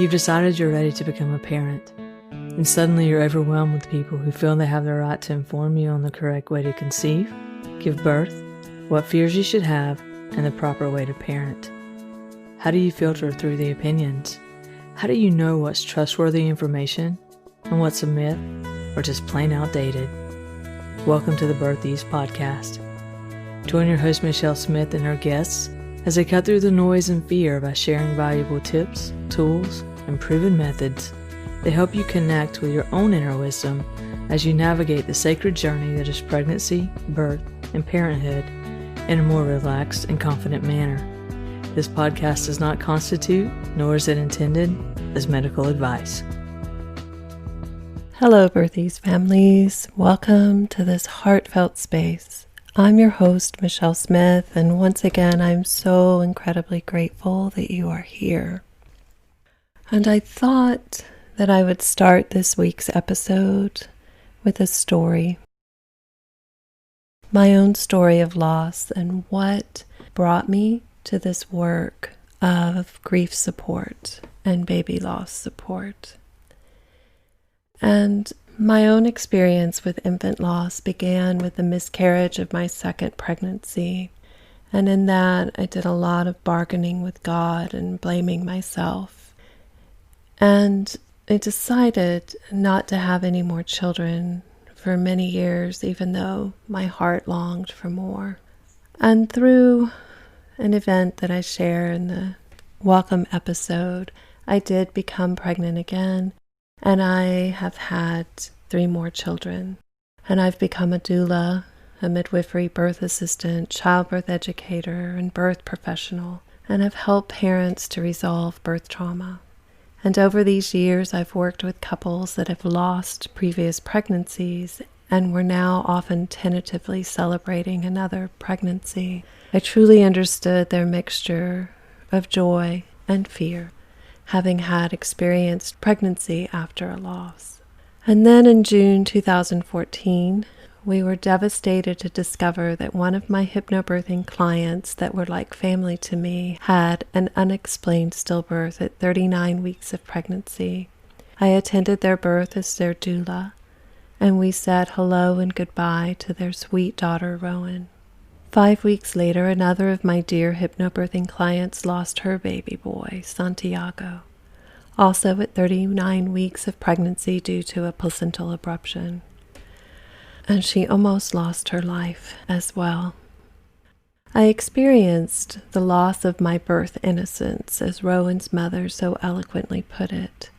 You've decided you're ready to become a parent, and suddenly you're overwhelmed with people who feel they have the right to inform you on the correct way to conceive, give birth, what fears you should have, and the proper way to parent. How do you filter through the opinions? How do you know what's trustworthy information and what's a myth or just plain outdated? Welcome to the Birthies podcast. Join your host Michelle Smith and her guests as they cut through the noise and fear by sharing valuable tips, tools, and proven methods that help you connect with your own inner wisdom as you navigate the sacred journey that is pregnancy, birth, and parenthood in a more relaxed and confident manner. This podcast does not constitute, nor is it intended, as medical advice. Hello, Birthies families. Welcome to this heartfelt space. I'm your host, Michelle Smith, and once again, I'm so incredibly grateful that you are here. And I thought that I would start this week's episode with a story. My own story of loss and what brought me to this work of grief support and baby loss support. And my own experience with infant loss began with the miscarriage of my second pregnancy. And in that, I did a lot of bargaining with God and blaming myself. And I decided not to have any more children for many years, even though my heart longed for more. And through an event that I share in the welcome episode, I did become pregnant again. And I have had 3 more children. And I've become a doula, a midwifery birth assistant, childbirth educator, and birth professional, and have helped parents to resolve birth trauma. And over these years, I've worked with couples that have lost previous pregnancies and were now often tentatively celebrating another pregnancy. I truly understood their mixture of joy and fear, having had experienced pregnancy after a loss. And then in June 2014, we were devastated to discover that one of my hypnobirthing clients that were like family to me had an unexplained stillbirth at 39 weeks of pregnancy. I attended their birth as their doula, and we said hello and goodbye to their sweet daughter, Rowan. 5 weeks later, another of my dear hypnobirthing clients lost her baby boy, Santiago, also at 39 weeks of pregnancy due to a placental abruption. And she almost lost her life as well. I experienced the loss of my birth innocence, as Rowan's mother so eloquently put it,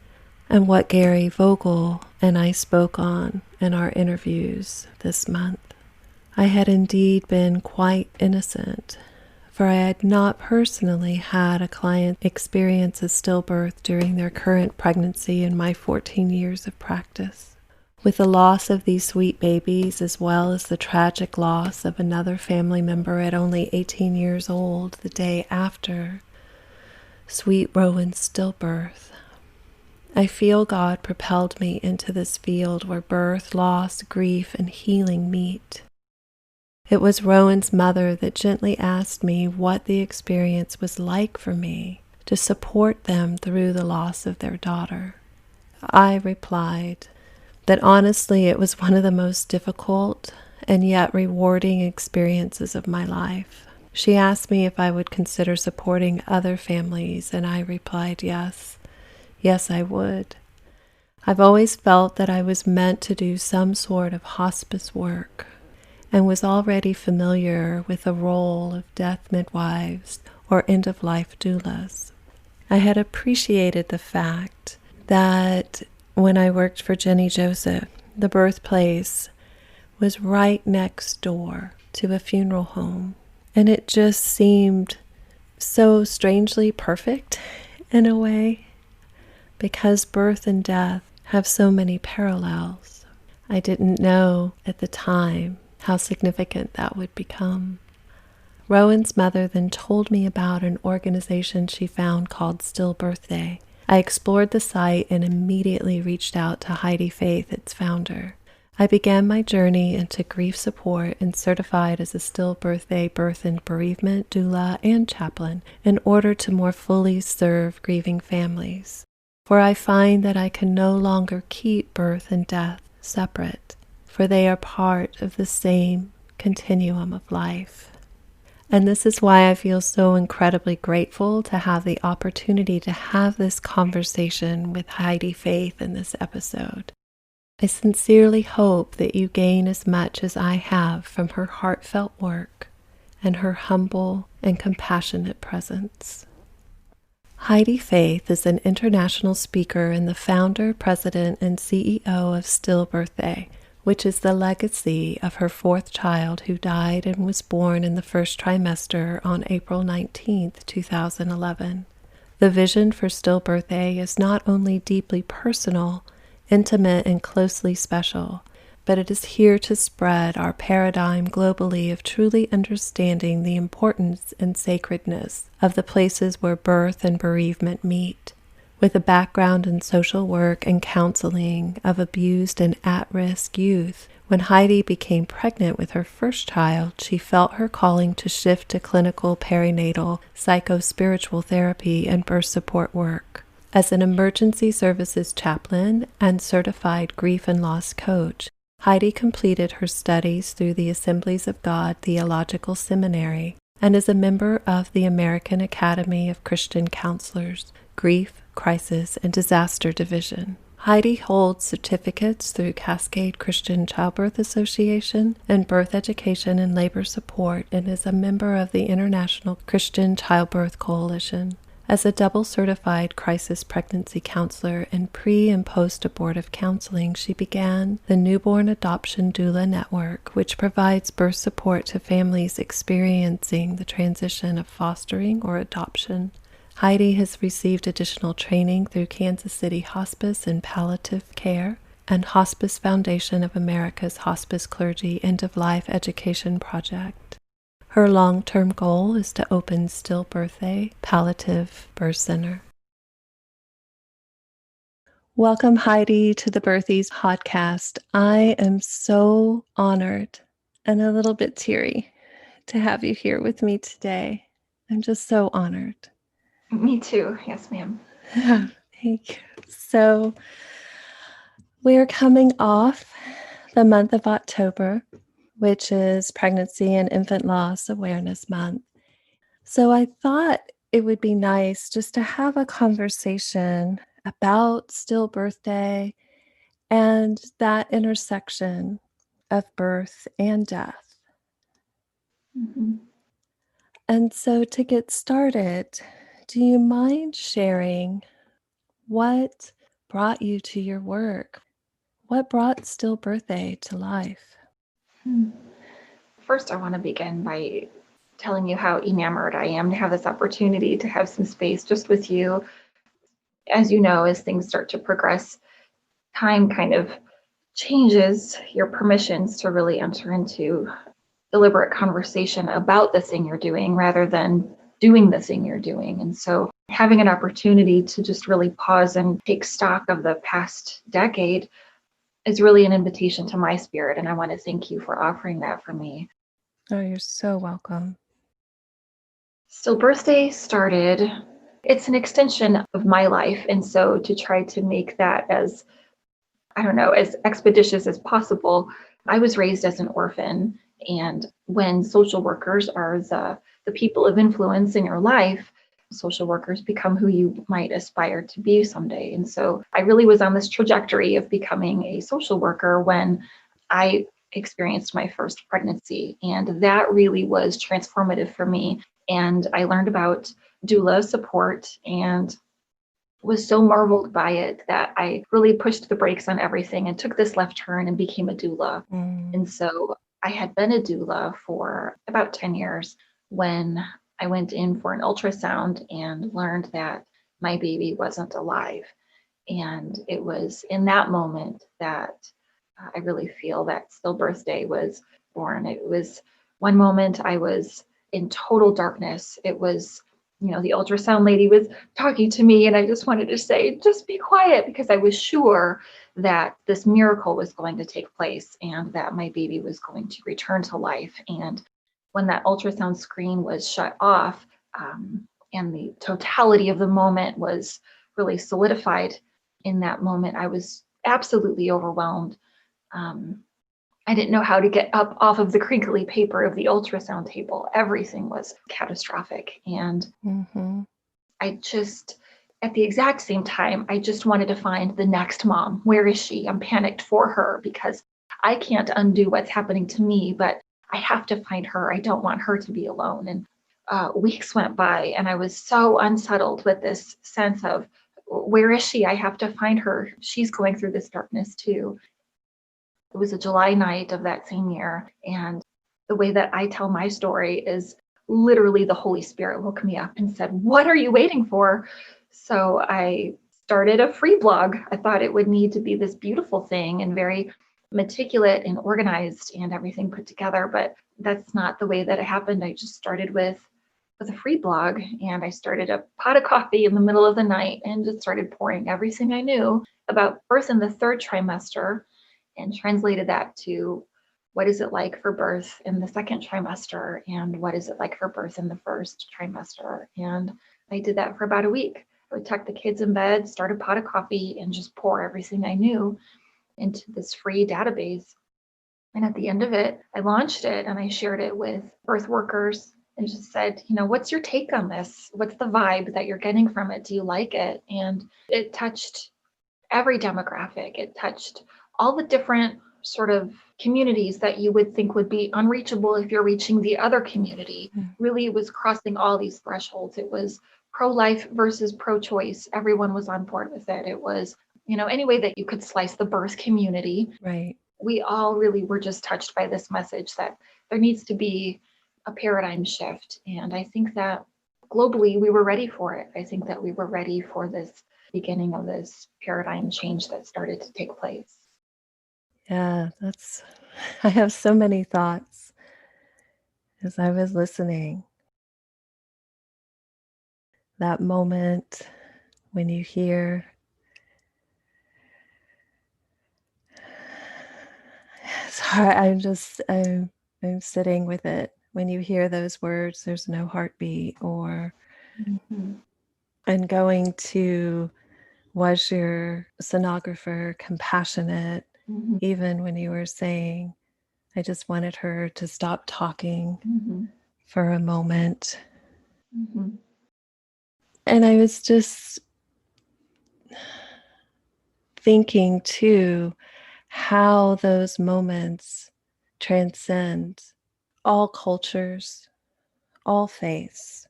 and what Gary Vogel and I spoke on in our interviews this month. I had indeed been quite innocent, for I had not personally had a client experience a stillbirth during their current pregnancy in my 14 years of practice. With the loss of these sweet babies, as well as the tragic loss of another family member at only 18 years old the day after sweet Rowan's stillbirth, I feel God propelled me into this field where birth, loss, grief, and healing meet. It was Rowan's mother that gently asked me what the experience was like for me to support them through the loss of their daughter. I replied that honestly it was one of the most difficult and yet rewarding experiences of my life. She asked me if I would consider supporting other families, and I replied yes. Yes, I would. I've always felt that I was meant to do some sort of hospice work, and was already familiar with the role of death midwives or end-of-life doulas. I had appreciated the fact that when I worked for Jenny Joseph, the birthplace was right next door to a funeral home, and it just seemed so strangely perfect in a way, because birth and death have so many parallels. I didn't know at the time how significant that would become. Rowan's mother then told me about an organization she found called Stillbirthday. I explored the site and immediately reached out to Heidi Faith, its founder. I began my journey into grief support and certified as a Stillbirthday birth and bereavement doula and chaplain in order to more fully serve grieving families. For I find that I can no longer keep birth and death separate, for they are part of the same continuum of life. And this is why I feel so incredibly grateful to have the opportunity to have this conversation with Heidi Faith in this episode. I sincerely hope that you gain as much as I have from her heartfelt work and her humble and compassionate presence. Heidi Faith is an international speaker and the founder, president, and CEO of Stillbirthday, which is the legacy of her fourth child who died and was born in the first trimester on April 19, 2011. The vision for Stillbirthday is not only deeply personal, intimate, and closely special, but it is here to spread our paradigm globally of truly understanding the importance and sacredness of the places where birth and bereavement meet. With a background in social work and counseling of abused and at-risk youth, when Heidi became pregnant with her first child, she felt her calling to shift to clinical perinatal psycho-spiritual therapy and birth support work. As an emergency services chaplain and certified grief and loss coach, Heidi completed her studies through the Assemblies of God Theological Seminary and is a member of the American Academy of Christian Counselors, Grief, Crisis, and Disaster Division. Heidi holds certificates through Cascade Christian Childbirth Association and Birth Education and Labor Support and is a member of the International Christian Childbirth Coalition. As a double certified crisis pregnancy counselor and pre- and post-abortive counseling, she began the Newborn Adoption Doula Network, which provides birth support to families experiencing the transition of fostering or adoption. Heidi has received additional training through Kansas City Hospice and Palliative Care and Hospice Foundation of America's Hospice Clergy End-of-Life Education Project. Her long-term goal is to open Stillbirthday Palliative Birth Center. Welcome, Heidi, to the Birthies podcast. I am so honored and a little bit teary to have you here with me today. I'm just so honored. Me too. Yes, ma'am. Thank you. So we're coming off the month of October, which is Pregnancy and Infant Loss Awareness Month. So I thought it would be nice just to have a conversation about Stillbirthday and that intersection of birth and death. Mm-hmm. And so to get started, do you mind sharing what brought you to your work? What brought Stillbirthday to life? First, I want to begin by telling you how enamored I am to have this opportunity to have some space just with you. As you know, as things start to progress, time kind of changes your permissions to really enter into deliberate conversation about the thing you're doing rather than doing the thing you're doing. And so having an opportunity to just really pause and take stock of the past decade is really an invitation to my spirit. And I want to thank you for offering that for me. Oh, you're so welcome. Stillbirthday started, it's an extension of my life. And so to try to make that as, as expeditious as possible, I was raised as an orphan. And when social workers are the people of influence in your life, social workers become who you might aspire to be someday. And so I really was on this trajectory of becoming a social worker when I experienced my first pregnancy. And that really was transformative for me. And I learned about doula support and was so marveled by it that I really pushed the brakes on everything and took this left turn and became a doula. And so I had been a doula for about 10 years when I went in for an ultrasound and learned that my baby wasn't alive. And it was in that moment that I really feel that Stillbirthday was born. It was one moment I was in total darkness. It was, the ultrasound lady was talking to me and I just wanted to say, just be quiet, because I was sure that this miracle was going to take place and that my baby was going to return to life. And when that ultrasound screen was shut off, and the totality of the moment was really solidified in that moment. I was absolutely overwhelmed. I didn't know how to get up off of the crinkly paper of the ultrasound table. Everything was catastrophic. And I just, at the exact same time, I just wanted to find the next mom. Where is she? I'm panicked for her because I can't undo what's happening to me, but I have to find her. I don't want her to be alone. And weeks went by and I was so unsettled with this sense of, where is she? I have to find her. She's going through this darkness too. It was a July night of that same year. And the way that I tell my story is literally the Holy Spirit woke me up and said, what are you waiting for? So I started a free blog. I thought it would need to be this beautiful thing and very meticulous and organized and everything put together. But that's not the way that it happened. I just started with a free blog, and I started a pot of coffee in the middle of the night and just started pouring everything I knew about birth in the third trimester and translated that to what is it like for birth in the second trimester and what is it like for birth in the first trimester. And I did that for about a week. I would tuck the kids in bed, start a pot of coffee, and just pour everything I knew into this free database. And at the end of it, I launched it and I shared it with birth workers and just said, what's your take on this? What's the vibe that you're getting from it? Do you like it? And it touched every demographic. It touched all the different sort of communities that you would think would be unreachable if you're reaching the other community. Really, it was crossing all these thresholds. It was pro-life versus pro-choice. Everyone was on board with it. It was, any way that you could slice the birth community. Right. We all really were just touched by this message that there needs to be a paradigm shift. And I think that globally we were ready for it. I think that we were ready for this beginning of this paradigm change that started to take place. Yeah, I have so many thoughts as I was listening. That moment when you hear, it's hard, I'm sitting with it. When you hear those words, there's no heartbeat, and going to, was your sonographer compassionate, even when you were saying, I just wanted her to stop talking for a moment. And I was just thinking too, how those moments transcend all cultures, all faiths,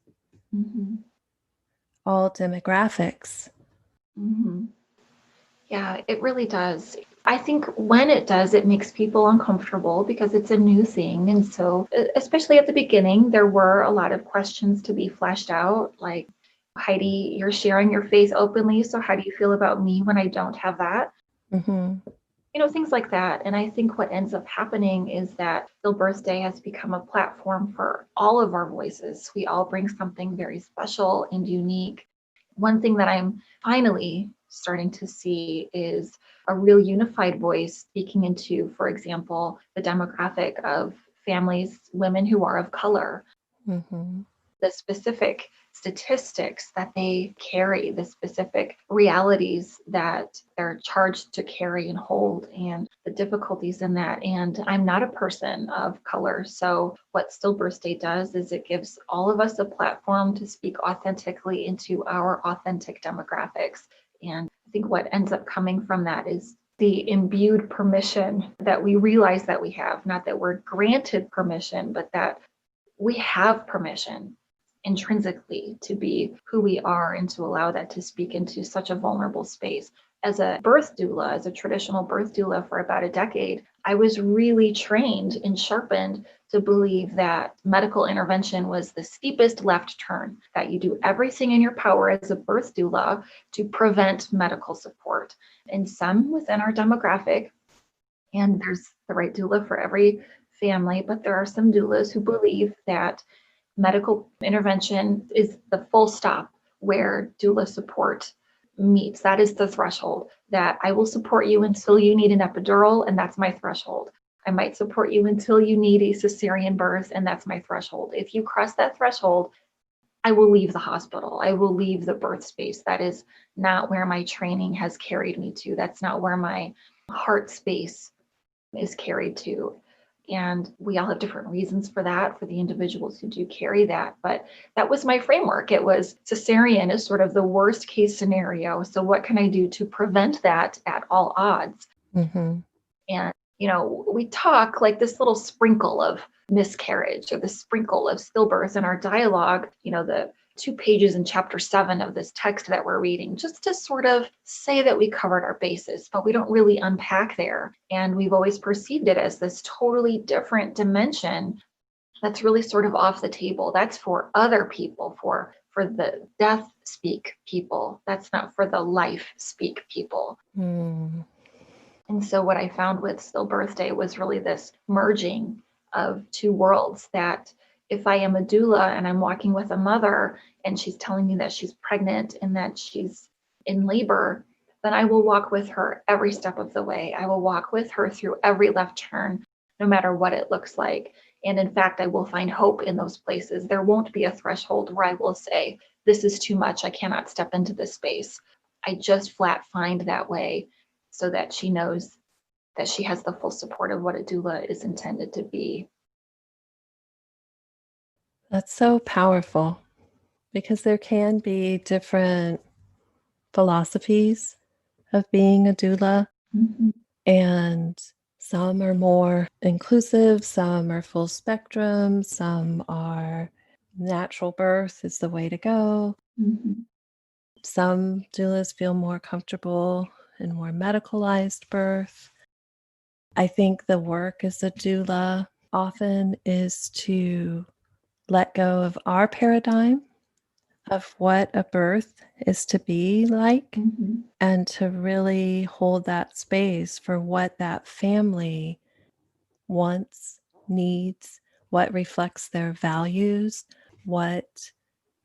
all demographics. Yeah, it really does. I think when it does, it makes people uncomfortable because it's a new thing. And so, especially at the beginning, there were a lot of questions to be fleshed out. Like, Heidi, you're sharing your faith openly. So how do you feel about me when I don't have that? Things like that. And I think what ends up happening is that Stillbirthday has become a platform for all of our voices. We all bring something very special and unique. One thing that I'm finally starting to see is a real unified voice speaking into, for example, the demographic of families, women who are of color, the specific statistics that they carry, the specific realities that they're charged to carry and hold, and the difficulties in that. And I'm not a person of color. So what Stillbirthday does is it gives all of us a platform to speak authentically into our authentic demographics. And I think what ends up coming from that is the imbued permission that we realize that we have, not that we're granted permission, but that we have permission intrinsically to be who we are and to allow that to speak into such a vulnerable space. As a birth doula, as a traditional birth doula for about a decade, I was really trained and sharpened to believe that medical intervention was the steepest left turn, that you do everything in your power as a birth doula to prevent medical support. And some within our demographic, and there's the right doula for every family, but there are some doulas who believe that medical intervention is the full stop where doula support meets. That is the threshold, that I will support you until you need an epidural, and that's my threshold. I might support you until you need a cesarean birth, and that's my threshold. If you cross that threshold, I will leave the hospital. I will leave the birth space. That is not where my training has carried me to. That's not where my heart space is carried to. And we all have different reasons for that, for the individuals who do carry that. But that was my framework. It was cesarean is sort of the worst case scenario. So what can I do to prevent that at all odds? Mm-hmm. And, we talk like this little sprinkle of miscarriage or the sprinkle of stillbirth in our dialogue, the 2 pages in chapter 7 of this text that we're reading, just to sort of say that we covered our bases, but we don't really unpack there. And we've always perceived it as this totally different dimension that's really sort of off the table. That's for other people, for the death speak people. That's not for the life speak people. Mm. And so what I found with Stillbirthday was really this merging of 2 worlds, that if I am a doula and I'm walking with a mother and she's telling me that she's pregnant and that she's in labor, then I will walk with her every step of the way. I will walk with her through every left turn, no matter what it looks like. And in fact, I will find hope in those places. There won't be a threshold where I will say, this is too much. I cannot step into this space. I just flat find that way, so that she knows that she has the full support of what a doula is intended to be. That's so powerful, because there can be different philosophies of being a doula, Mm-hmm. and some are more inclusive, some are full spectrum, some are natural birth is the way to go. Mm-hmm. Some doulas feel more comfortable in more medicalized birth. I think the work as a doula often is to let go of our paradigm of what a birth is to be like, Mm-hmm. and to really hold that space for what that family wants, needs, what reflects their values, what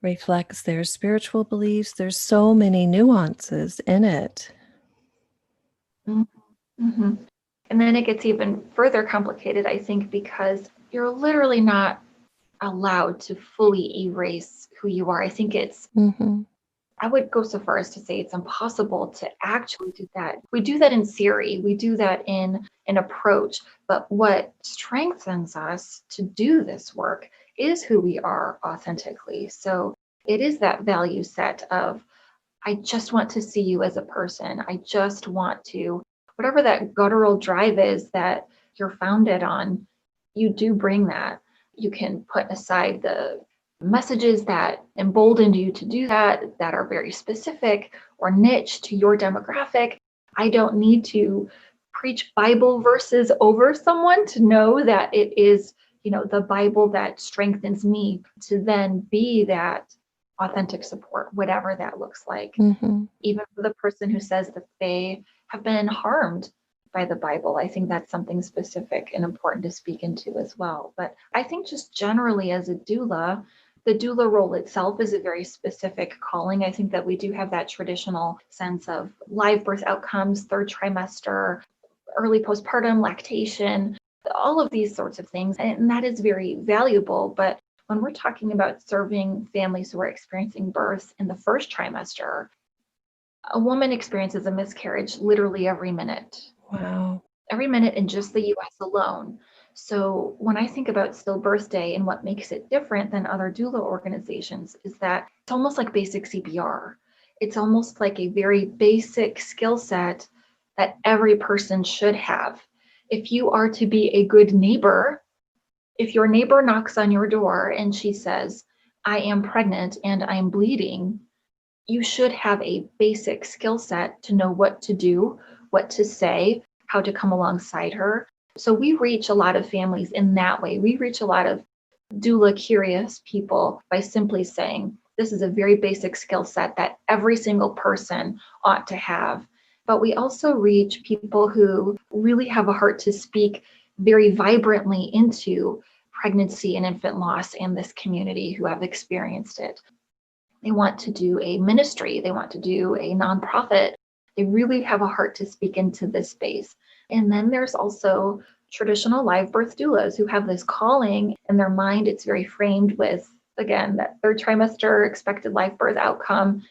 reflects their spiritual beliefs. There's so many nuances in it. Mm-hmm. And then it gets even further complicated, I think, because you're literally not allowed to fully erase who you are. I think Mm-hmm. I would go so far as to say it's impossible to actually do that. We do that in theory, we do that in an approach, but what strengthens us to do this work is who we are authentically. So it is that value set of, I just want to see you as a person. I just want to, whatever that guttural drive is that you're founded on, you do bring that. You can put aside the messages that emboldened you to do that, that are very specific or niche to your demographic. I don't need to preach Bible verses over someone to know that it is, the Bible that strengthens me to then be that authentic support, whatever that looks like. Mm-hmm. Even for the person who says that they have been harmed by the Bible, I think that's something specific and important to speak into as well. But I think just generally as a doula, the doula role itself is a very specific calling. I think that we do have that traditional sense of live birth outcomes, 3rd trimester, early postpartum, lactation, all of these sorts of things. And that is very valuable. But when we're talking about serving families who are experiencing birth in the 1st trimester, a woman experiences a miscarriage literally every minute. Wow. Every minute in just the US alone. So when I think about Stillbirthday and what makes it different than other doula organizations is that it's almost like basic CPR. It's almost like a very basic skill set that every person should have. If you are to be a good neighbor, if your neighbor knocks on your door and she says, I am pregnant and I'm bleeding, you should have a basic skill set to know what to do, what to say, how to come alongside her. So we reach a lot of families in that way. We reach a lot of doula curious people by simply saying, this is a very basic skill set that every single person ought to have. But we also reach people who really have a heart to speak very vibrantly into pregnancy and infant loss and this community who have experienced it. They want to do a ministry. They want to do a nonprofit. They really have a heart to speak into this space. And then there's also traditional live birth doulas who have this calling in their mind. It's very framed with again, that third trimester expected live birth outcome,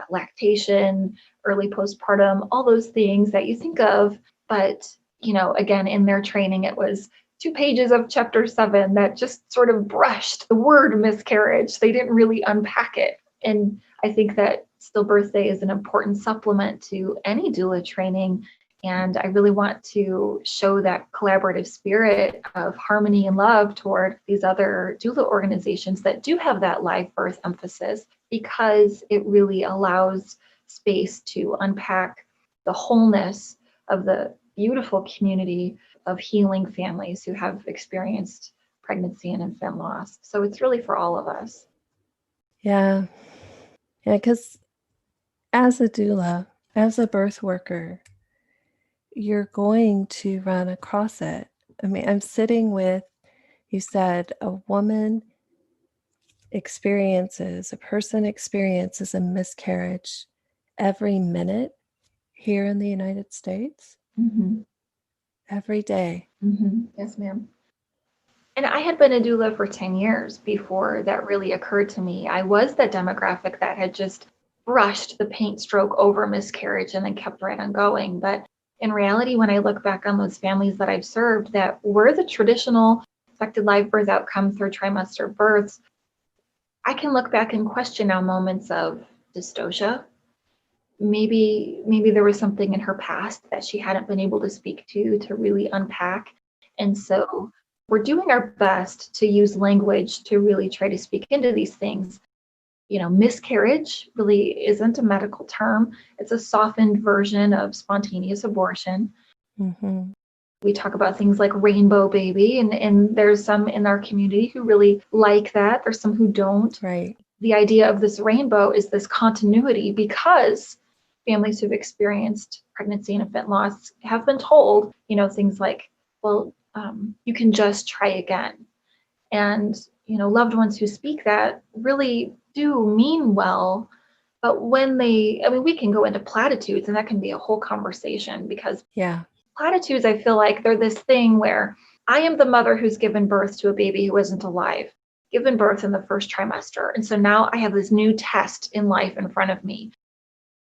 lactation, early postpartum, all those things that you think of. But, again, in their training, it was 2 pages of chapter 7 that just sort of brushed the word miscarriage. They didn't really unpack it. And I think that Stillbirthday is an important supplement to any doula training. And I really want to show that collaborative spirit of harmony and love toward these other doula organizations that do have that live birth emphasis, because it really allows space to unpack the wholeness of the beautiful community of healing families who have experienced pregnancy and infant loss. So it's really for all of us. Yeah. Yeah, because as a doula, as a birth worker, you're going to run across it. I mean, I'm sitting with, you said, a person experiences a miscarriage every minute here in the United States. Mm-hmm. Every day. Mm-hmm. Yes, ma'am. And I had been a doula for 10 years before that really occurred to me. I was the demographic that had just brushed the paint stroke over miscarriage and then kept right on going. But in reality, when I look back on those families that I've served that were the traditional expected live birth outcome third trimester births, I can look back and question now moments of dystocia. Maybe there was something in her past that she hadn't been able to speak to really unpack. And so we're doing our best to use language to really try to speak into these things. Miscarriage really isn't a medical term. It's a softened version of spontaneous abortion. Mm-hmm. We talk about things like rainbow baby, and there's some in our community who really like that. There's some who don't. Right. The idea of this rainbow is this continuity, because families who've experienced pregnancy and infant loss have been told, things like, well, you can just try again. And, loved ones who speak that really do mean well. But when we can go into platitudes, and that can be a whole conversation, because platitudes, I feel like they're this thing where I am the mother who's given birth to a baby who isn't alive, given birth in the first trimester. And so now I have this new test in life in front of me.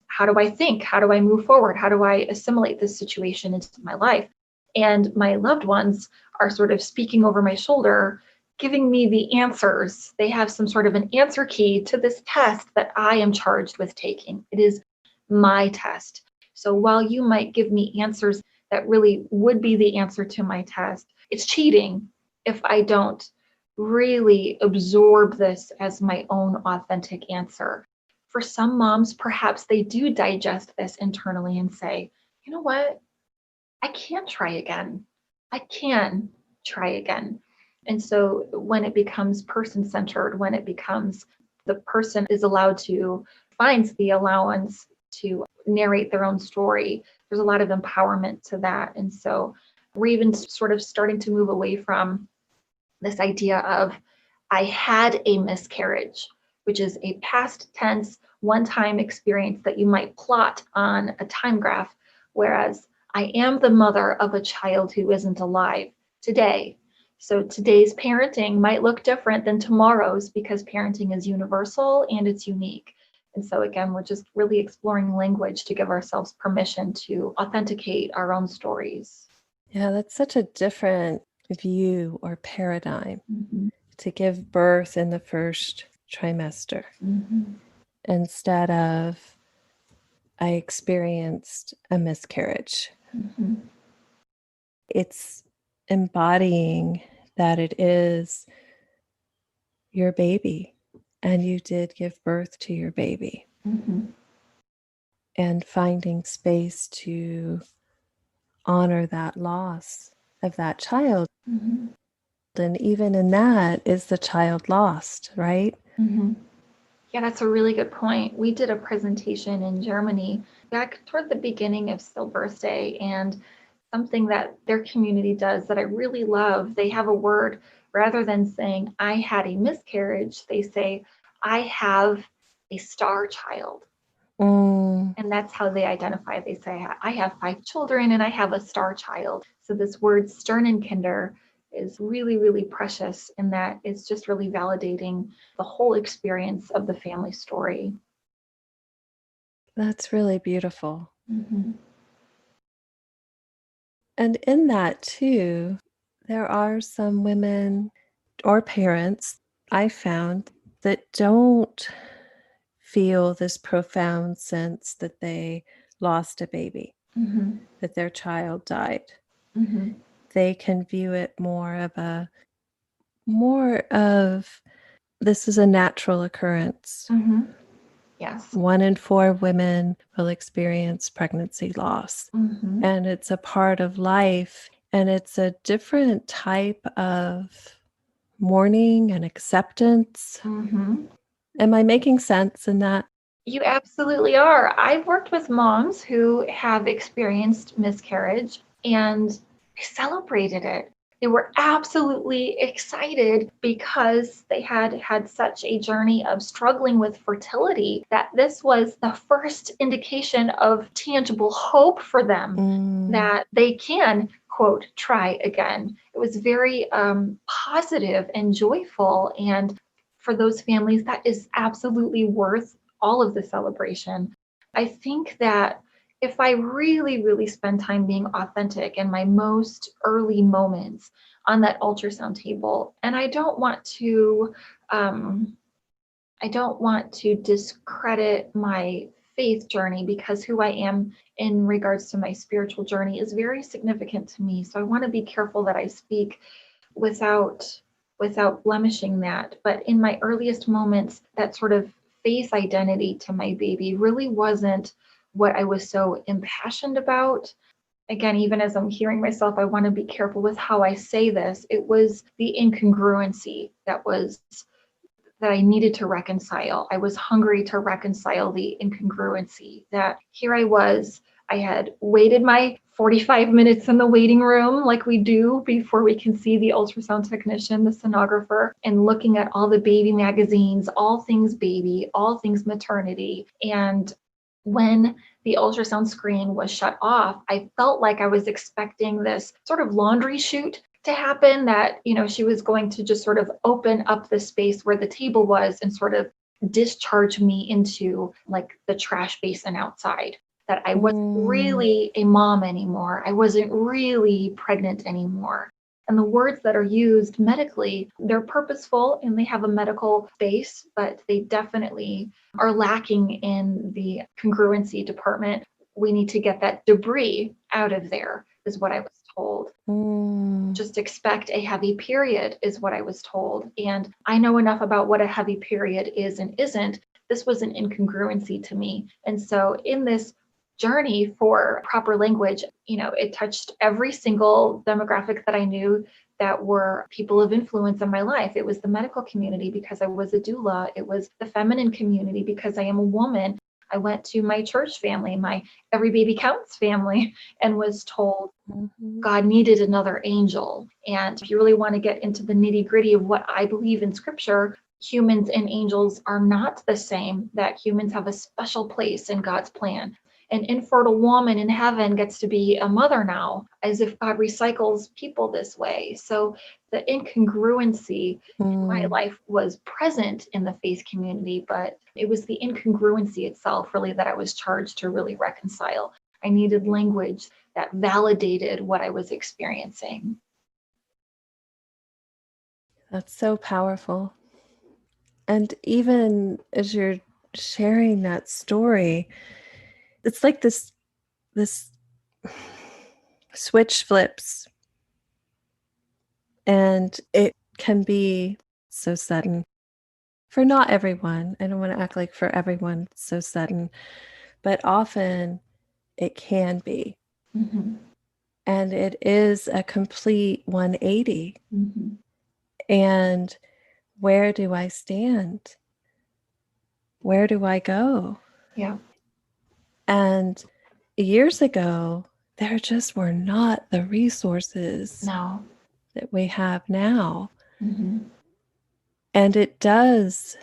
How do I think? How do I move forward? How do I assimilate this situation into my life? And my loved ones are sort of speaking over my shoulder, giving me the answers. They have some sort of an answer key to this test that I am charged with taking. It is my test. So while you might give me answers that really would be the answer to my test, it's cheating if I don't really absorb this as my own authentic answer. For some moms, perhaps they do digest this internally and say, you know what? I can try again. I can try again. And so when it becomes person-centered, when it becomes the person is allowed to, finds the allowance to narrate their own story, there's a lot of empowerment to that. And so we're even sort of starting to move away from this idea of I had a miscarriage, which is a past tense, one-time experience that you might plot on a time graph, whereas I am the mother of a child who isn't alive today. So today's parenting might look different than tomorrow's, because parenting is universal and it's unique. And so again, we're just really exploring language to give ourselves permission to authenticate our own stories. Yeah, that's such a different view or paradigm to give birth in the first trimester instead of I experienced a miscarriage. It's embodying that it is your baby and you did give birth to your baby, and finding space to honor that loss of that child. And even in that, is the child lost, right? Yeah, that's a really good point. We did a presentation in Germany back toward the beginning of Stillbirthday, and something that their community does that I really love, they have a word, rather than saying, I had a miscarriage, they say, I have a star child. And that's how they identify. They say, I have 5 children and I have a star child. So this word Sternenkinder is really, really precious, in that it's just really validating the whole experience of the family story. That's really beautiful. Mm-hmm. And in that too, there are some women or parents I found that don't feel this profound sense that they lost a baby, Mm-hmm. that their child died. Mm-hmm. They can view it more of this is a natural occurrence. Mm-hmm. Yes. 1 in 4 women will experience pregnancy loss. Mm-hmm. And it's a part of life. And it's a different type of mourning and acceptance. Mm-hmm. Am I making sense in that? You absolutely are. I've worked with moms who have experienced miscarriage, and they celebrated it. They were absolutely excited because they had had such a journey of struggling with fertility, that this was the first indication of tangible hope for them, that they can, quote, try again. It was very positive and joyful. And for those families, that is absolutely worth all of the celebration. I think that if I really, really spend time being authentic in my most early moments on that ultrasound table, and I don't want to discredit my faith journey, because who I am in regards to my spiritual journey is very significant to me. So I want to be careful that I speak without blemishing that. But in my earliest moments, that sort of faith identity to my baby really wasn't what I was so impassioned about. Again, even as I'm hearing myself, I want to be careful with how I say this. It was the incongruency that I needed to reconcile. I was hungry to reconcile the incongruency, that here I was, I had waited my 45 minutes in the waiting room like we do before we can see the ultrasound technician, the sonographer, and looking at all the baby magazines, all things baby, all things maternity. And when the ultrasound screen was shut off, I felt like I was expecting this sort of laundry chute to happen, that, she was going to just sort of open up the space where the table was and sort of discharge me into like the trash basin outside, that I wasn't really a mom anymore. I wasn't really pregnant anymore. And the words that are used medically, they're purposeful and they have a medical base, but they definitely are lacking in the congruency department. We need to get that debris out of there, is what I was told. Just expect a heavy period, is what I was told. And I know enough about what a heavy period is and isn't. This was an incongruency to me. And so in this journey for proper language, it touched every single demographic that I knew that were people of influence in my life. It was the medical community because I was a doula. It was the feminine community because I am a woman. I went to my church family, my Every Baby Counts family, and was told God needed another angel. And if you really want to get into the nitty gritty of what I believe in scripture, humans and angels are not the same, that humans have a special place in God's plan. An infertile woman in heaven gets to be a mother now, as if God recycles people this way. So the incongruency in my life was present in the faith community, but it was the incongruency itself really that I was charged to really reconcile. I needed language that validated what I was experiencing. That's so powerful. And even as you're sharing that story, it's like this switch flips, and it can be so sudden. For not everyone, I don't want to act like for everyone it's so sudden, but often it can be. Mm-hmm. And it is a complete 180. Mm-hmm. And where do I stand? Where do I go? Yeah. And years ago, there just were not the resources No. that we have now. Mm-hmm. And it does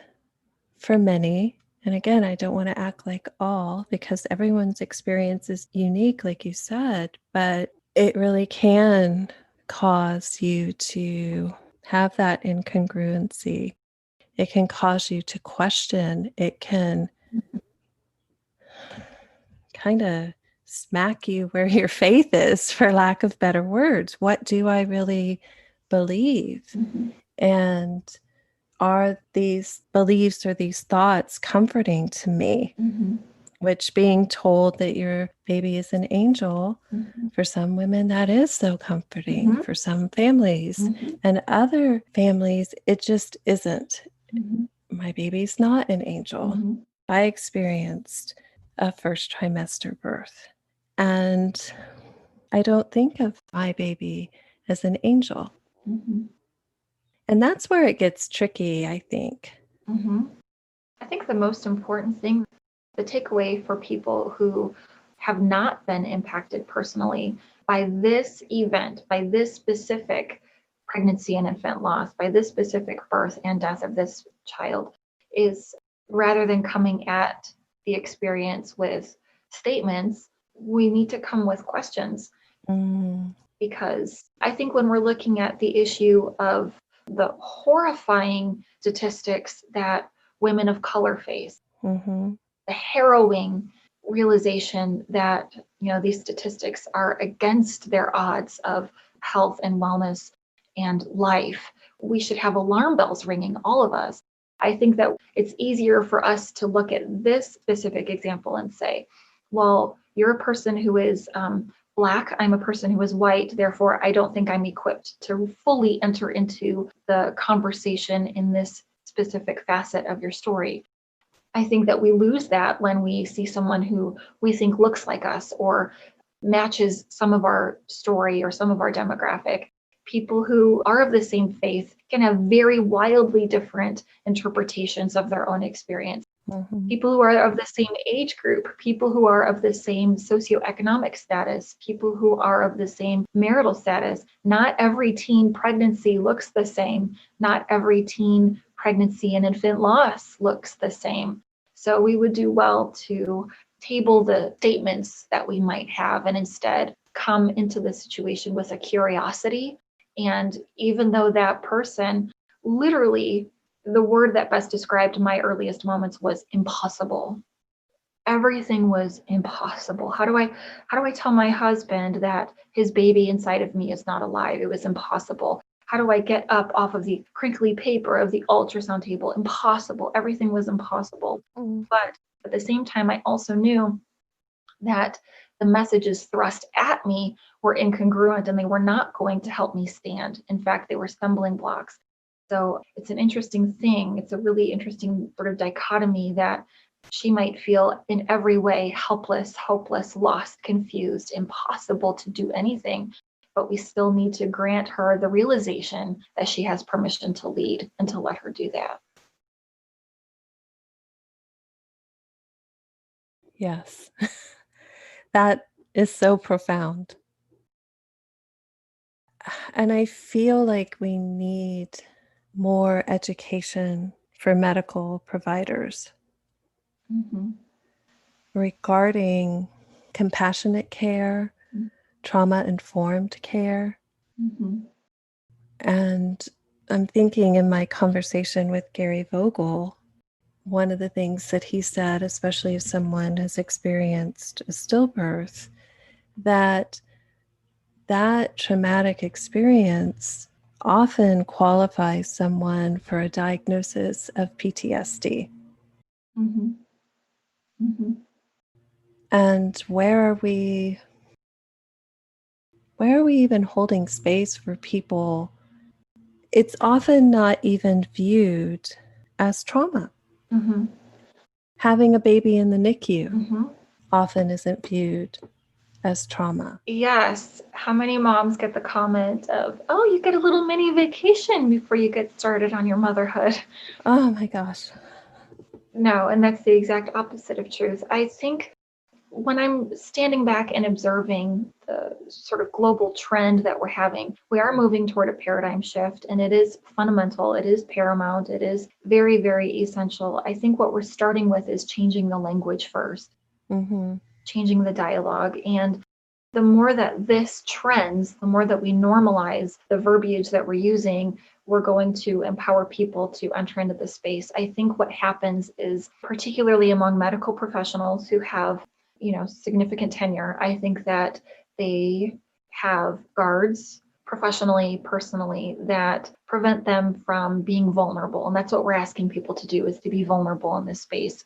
for many. And again, I don't want to act like all, because everyone's experience is unique, like you said, but it really can cause you to have that incongruency. It can cause you to question. It can kind of smack you where your faith is, for lack of better words. What do I really believe? Mm-hmm. And are these beliefs or these thoughts comforting to me? Mm-hmm. Which, being told that your baby is an angel, Mm-hmm. for some women, that is so comforting. Mm-hmm. For some families Mm-hmm. and other families, it just isn't. Mm-hmm. My baby's not an angel. Mm-hmm. I experienced a first trimester birth, and I don't think of my baby as an angel. Mm-hmm. And that's where it gets tricky, I think. Mm-hmm. I think the most important thing, the takeaway for people who have not been impacted personally by this event, by this specific pregnancy and infant loss, by this specific birth and death of this child, is rather than coming at the experience with statements, we need to come with questions. Mm. Because I think when we're looking at the issue of the horrifying statistics that women of color face, Mm-hmm. the harrowing realization that these statistics are against their odds of health and wellness and life, we should have alarm bells ringing, all of us. I think that it's easier for us to look at this specific example and say, well, you're a person who is Black, I'm a person who is white, therefore I don't think I'm equipped to fully enter into the conversation in this specific facet of your story. I think that we lose that when we see someone who we think looks like us or matches some of our story or some of our demographic. People who are of the same faith can have very wildly different interpretations of their own experience. Mm-hmm. People who are of the same age group, people who are of the same socioeconomic status, people who are of the same marital status. Not every teen pregnancy looks the same. Not every teen pregnancy and infant loss looks the same. So we would do well to table the statements that we might have and instead come into the situation with a curiosity. And even though that person, literally, the word that best described my earliest moments was impossible. Everything was impossible. How do I tell my husband that his baby inside of me is not alive? It was impossible. How do I get up off of the crinkly paper of the ultrasound table? Impossible. Everything was impossible. Mm-hmm. But at the same time, I also knew that the messages thrust at me were incongruent and they were not going to help me stand. In fact, they were stumbling blocks. So it's an interesting thing. It's a really interesting sort of dichotomy that she might feel in every way helpless, hopeless, lost, confused, impossible to do anything. But we still need to grant her the realization that she has permission to lead and to let her do that. Yes. That is so profound. And I feel like we need more education for medical providers Mm-hmm. regarding compassionate care, trauma-informed care. Mm-hmm. And I'm thinking, in my conversation with Gary Vogel, one of the things that he said, especially if someone has experienced a stillbirth, that traumatic experience often qualifies someone for a diagnosis of PTSD. Mm-hmm. Mm-hmm. And where are we even holding space for people? It's often not even viewed as trauma. Mm-hmm. Having a baby in the NICU Mm-hmm. often isn't viewed as trauma. Yes. How many moms get the comment of, oh, you get a little mini vacation before you get started on your motherhood? Oh my gosh. No, and that's the exact opposite of truth. I think when I'm standing back and observing the sort of global trend that we're having, we are moving toward a paradigm shift, and it is fundamental, it is paramount, it is very, very essential. I think what we're starting with is changing the language first, Mm-hmm. changing the dialogue. And the more that this trends, the more that we normalize the verbiage that we're using, we're going to empower people to enter into this space. I think what happens is, particularly among medical professionals who have, significant tenure, I think that they have guards professionally, personally, that prevent them from being vulnerable. And that's what we're asking people to do, is to be vulnerable in this space.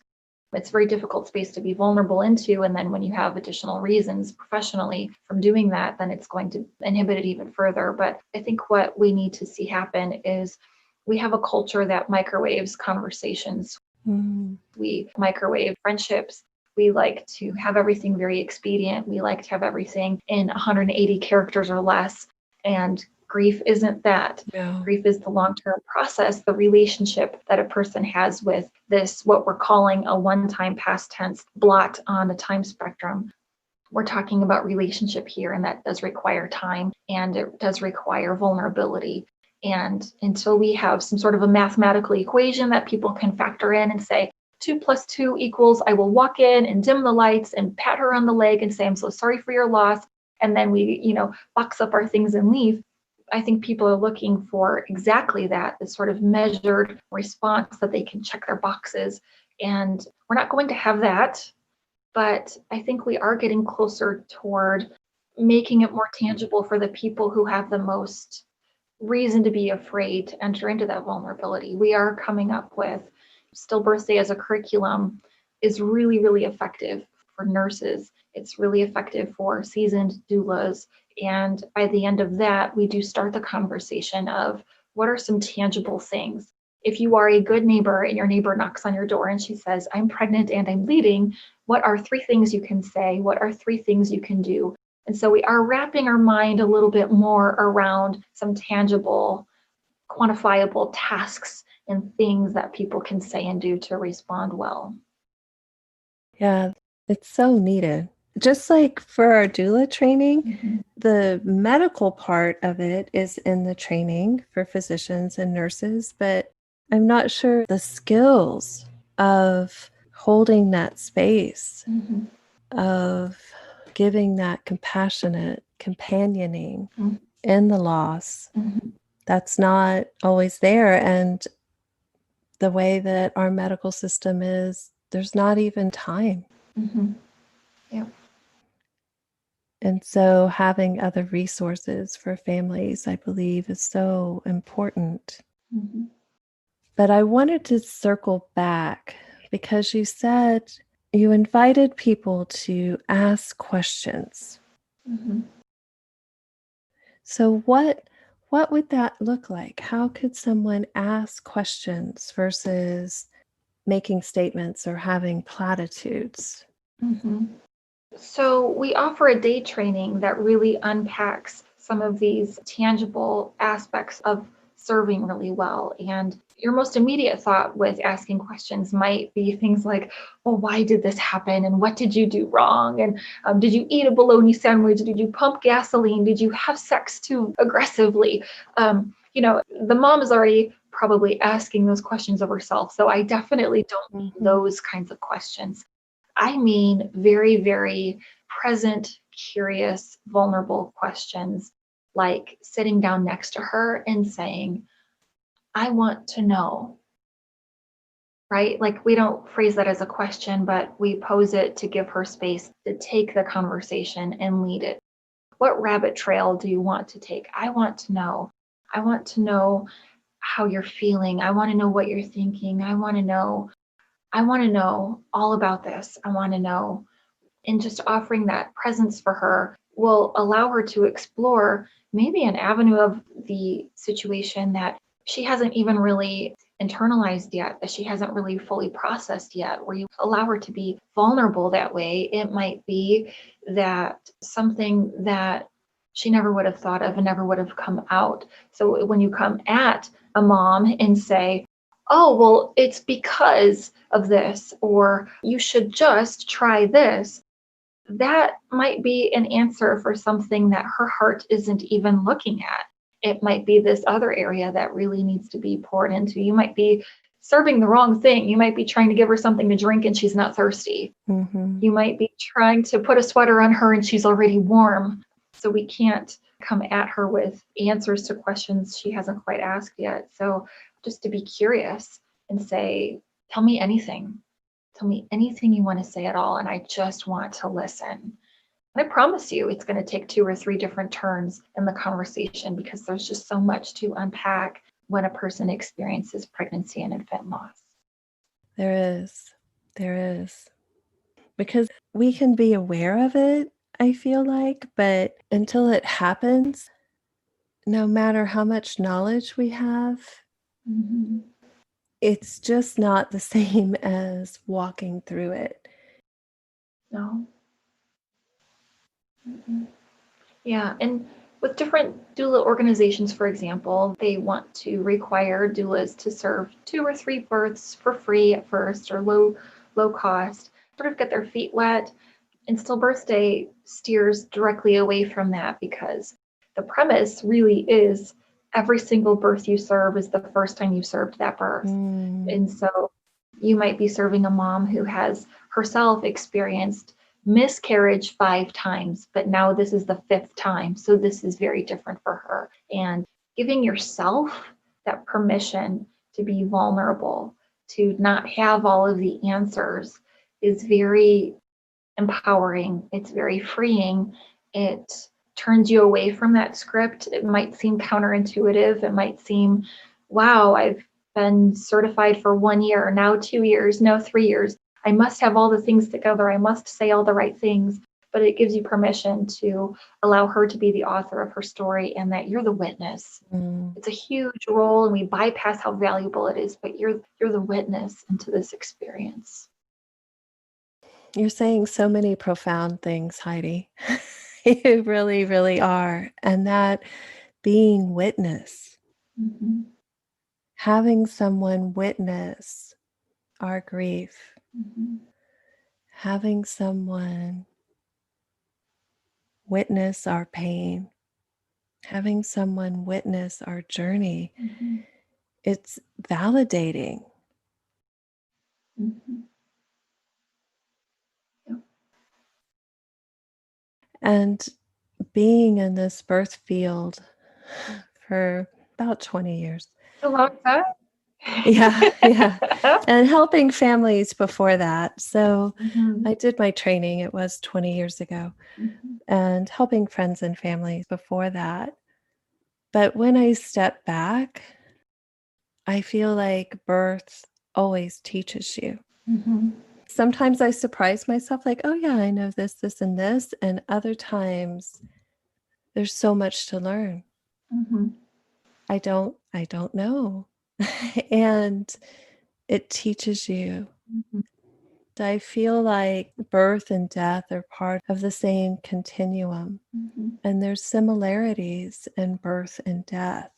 It's a very difficult space to be vulnerable into. And then when you have additional reasons professionally from doing that, then it's going to inhibit it even further. But I think what we need to see happen is we have a culture that microwaves conversations. We microwave friendships. We like to have everything very expedient. We like to have everything in 180 characters or less. And grief isn't that. Yeah. Grief is the long-term process, the relationship that a person has with this, what we're calling a one-time past tense blot on the time spectrum. We're talking about relationship here, and that does require time, and it does require vulnerability. And until we have some sort of a mathematical equation that people can factor in and say, 2 + 2 equals, I will walk in and dim the lights and pat her on the leg and say, I'm so sorry for your loss. And then we, box up our things and leave. I think people are looking for exactly that, this sort of measured response that they can check their boxes. And we're not going to have that, but I think we are getting closer toward making it more tangible for the people who have the most reason to be afraid to enter into that vulnerability. We are coming up with Stillbirthday as a curriculum is really, really effective for nurses. It's really effective for seasoned doulas. And by the end of that, we do start the conversation of what are some tangible things. If you are a good neighbor and your neighbor knocks on your door and she says, I'm pregnant and I'm bleeding, what are 3 things you can say? What are 3 things you can do? And so we are wrapping our mind a little bit more around some tangible, quantifiable tasks and things that people can say and do to respond well. Yeah, it's so needed. Just like for our doula training, the medical part of it is in the training for physicians and nurses, but I'm not sure the skills of holding that space, of giving that compassionate companioning in the loss. That's not always there. And the way that our medical system is, there's not even time. Yeah. And so having other resources for families, I believe, is so important. But I wanted to circle back because you said you invited people to ask questions. So what would that look like? How could someone ask questions versus making statements or having platitudes? So we offer a day training that really unpacks some of these tangible aspects of serving really well. And your most immediate thought with asking questions might be things like, well, why did this happen? And what did you do wrong? And did you eat a bologna sandwich? Did you pump gasoline? Did you have sex too aggressively? The mom is already probably asking those questions of herself. So I definitely don't mean those kinds of questions. I mean very, very present, curious, vulnerable questions, like sitting down next to her and saying, I want to know, right? Like we don't phrase that as a question, but we pose it to give her space to take the conversation and lead it. What rabbit trail do you want to take? I want to know. I want to know how you're feeling. I want to know what you're thinking. I want to know all about this. I want to know. And just offering that presence for her will allow her to explore maybe an avenue of the situation that she hasn't even really internalized yet, that she hasn't really fully processed yet, where you allow her to be vulnerable that way. It might be that something that she never would have thought of and never would have come out. So when you come at a mom and say, oh, well, it's because of this, or you should just try this, that might be an answer for something that her heart isn't even looking at. It might be this other area that really needs to be poured into. You might be serving the wrong thing. You might be trying to give her something to drink and she's not thirsty. Mm-hmm. You might be trying to put a sweater on her and she's already warm. So we can't come at her with answers to questions she hasn't quite asked yet. So just to be curious and say, tell me anything. Tell me anything you want to say at all. And I just want to listen. And I promise you, it's going to take 2 or 3 different turns in the conversation because there's just so much to unpack when a person experiences pregnancy and infant loss. There is. There is. Because we can be aware of it, I feel like, but until it happens, no matter how much knowledge we have, Mm-hmm. it's just not the same as walking through it. No. Mm-mm. Yeah, and with different doula organizations, for example, they want to require doulas to serve 2 or 3 births for free at first or low cost, sort of get their feet wet. And Stillbirthday steers directly away from that because the premise really is every single birth you serve is the first time you served that birth. And so you might be serving a mom who has herself experienced miscarriage 5 times, but now this is the 5th time. So this is very different for her. And giving yourself that permission to be vulnerable, to not have all of the answers is very empowering. It's very freeing. It turns you away from that script. It might seem counterintuitive. It might seem, wow, I've been certified for 1 year, now 2 years, now 3 years. I must have all the things together. I must say all the right things. But it gives you permission to allow her to be the author of her story and that you're the witness. It's a huge role and we bypass how valuable it is, but you're the witness into this experience. You're saying so many profound things, Heidi. You really, really are. And that being witness, Mm-hmm. having someone witness our grief, Mm-hmm. having someone witness our pain, having someone witness our journey, Mm-hmm. it's validating. Mm-hmm. Yeah. And being in this birth field for about 20 years. A long time. Yeah, yeah. And helping families before that. So Mm-hmm. I did my training, it was 20 years ago, Mm-hmm. and helping friends and families before that. But when I step back, I feel like birth always teaches you. Mm-hmm. Sometimes I surprise myself, like, oh, yeah, I know this, this, and this. And other times there's so much to learn. Mm-hmm. I don't know. And it teaches you. Mm-hmm. I feel like birth and death are part of the same continuum, Mm-hmm. and there's similarities in birth and death.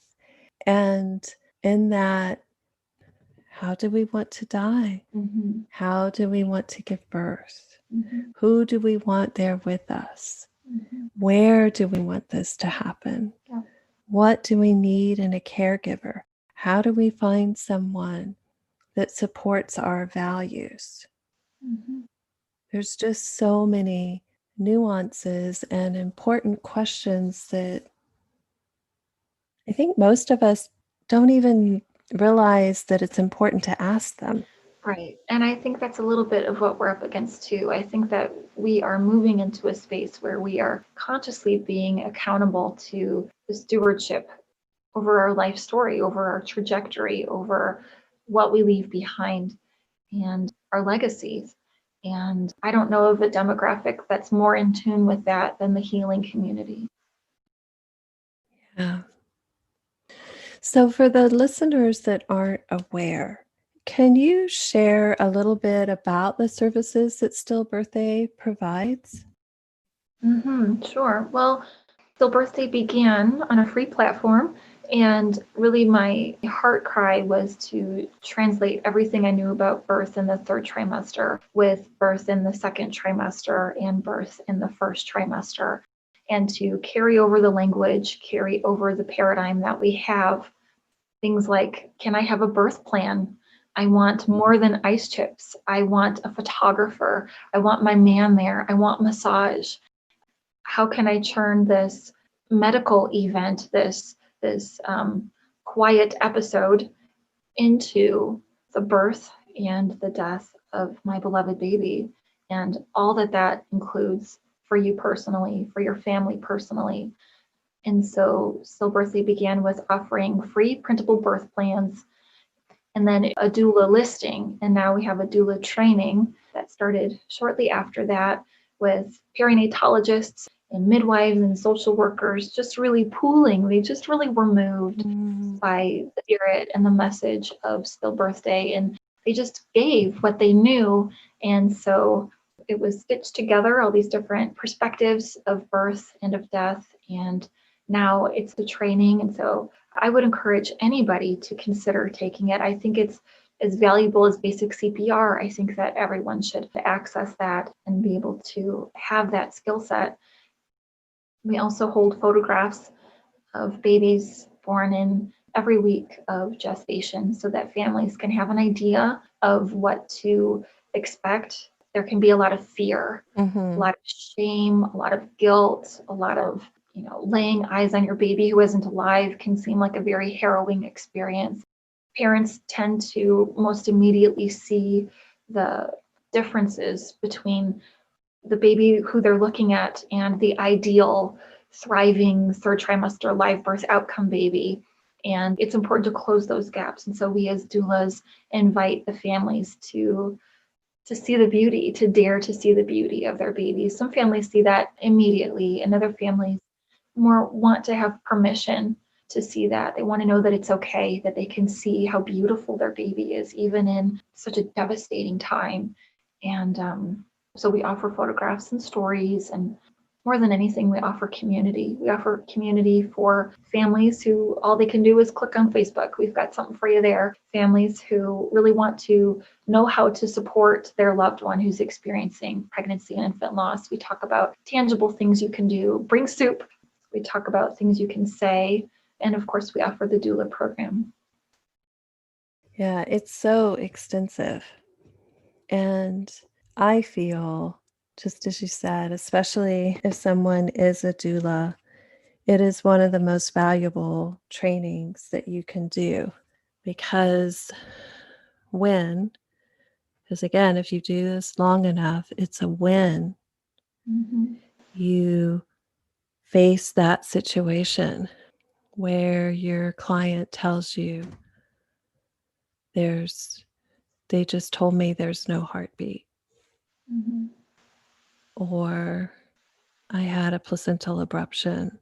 And in that, how do we want to die? Mm-hmm. How do we want to give birth? Mm-hmm. Who do we want there with us? Mm-hmm. Where do we want this to happen? Yeah. What do we need in a caregiver? How do we find someone that supports our values? Mm-hmm. There's just so many nuances and important questions that I think most of us don't even realize that it's important to ask them. Right. And I think that's a little bit of what we're up against too. I think that we are moving into a space where we are consciously being accountable to the stewardship over our life story, over our trajectory, over what we leave behind and our legacies. And I don't know of a demographic that's more in tune with that than the healing community. Yeah. So, for the listeners that aren't aware, can you share a little bit about the services that Stillbirthday provides? Mm-hmm, sure. Well, Stillbirthday began on a free platform, and really my heart cry was to translate everything I knew about birth in the 3rd trimester with birth in the 2nd trimester and birth in the 1st trimester, and to carry over the language, carry over the paradigm that we have. Things like, can I have a birth plan? I want more than ice chips. I want a photographer. I want my man there. I want massage. How can I turn this medical event, this quiet episode, into the birth and the death of my beloved baby, and all that that includes for you personally, for your family personally. And so Stillbirthday began with offering free printable birth plans and then a doula listing. And now we have a doula training that started shortly after that with perinatologists and midwives and social workers just really pooling. They just really were moved by the spirit and the message of Stillbirthday. And they just gave what they knew. And so it was stitched together, all these different perspectives of birth and of death. And now it's the training. And so I would encourage anybody to consider taking it. I think it's as valuable as basic CPR. I think that everyone should access that and be able to have that skill set. We also hold photographs of babies born in every week of gestation so that families can have an idea of what to expect. There can be a lot of fear, a lot of shame, a lot of guilt, a lot of, laying eyes on your baby who isn't alive can seem like a very harrowing experience. Parents tend to most immediately see the differences between the baby who they're looking at and the ideal thriving third trimester live birth outcome baby. And it's important to close those gaps. And so we as doulas invite the families to see the beauty, to dare to see the beauty of their babies. Some families see that immediately, and other families more want to have permission to see that. They want to know that it's okay, that they can see how beautiful their baby is, even in such a devastating time. And so we offer photographs and stories, and more than anything, we offer community. We offer community for families who all they can do is click on Facebook. We've got something for you there. Families who really want to know how to support their loved one who's experiencing pregnancy and infant loss. We talk about tangible things you can do. Bring soup. We talk about things you can say. And of course, we offer the doula program. Yeah, it's so extensive. And I feel, just as you said, especially if someone is a doula, it is one of the most valuable trainings that you can do because again, if you do this long enough, it's a when you face that situation where your client tells you they just told me there's no heartbeat. Or I had a placental abruption.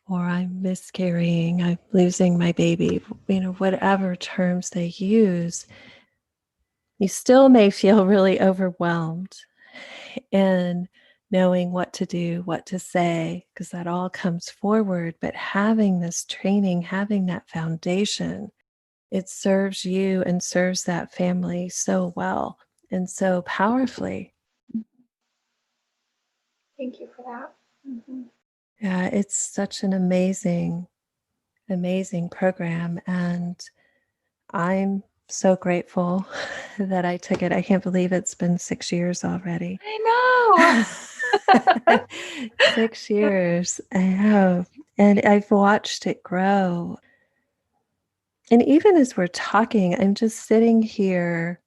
Or I'm miscarrying, I'm losing my baby, whatever terms they use, you still may feel really overwhelmed in knowing what to do, what to say, because that all comes forward. But having this training, having that foundation, it serves you and serves that family so well and so powerfully. Thank you for that. Yeah, it's such an amazing program. And I'm so grateful that I took it. I can't believe it's been 6 years already. I know. 6 years, I have. And I've watched it grow. And even as we're talking, I'm just sitting here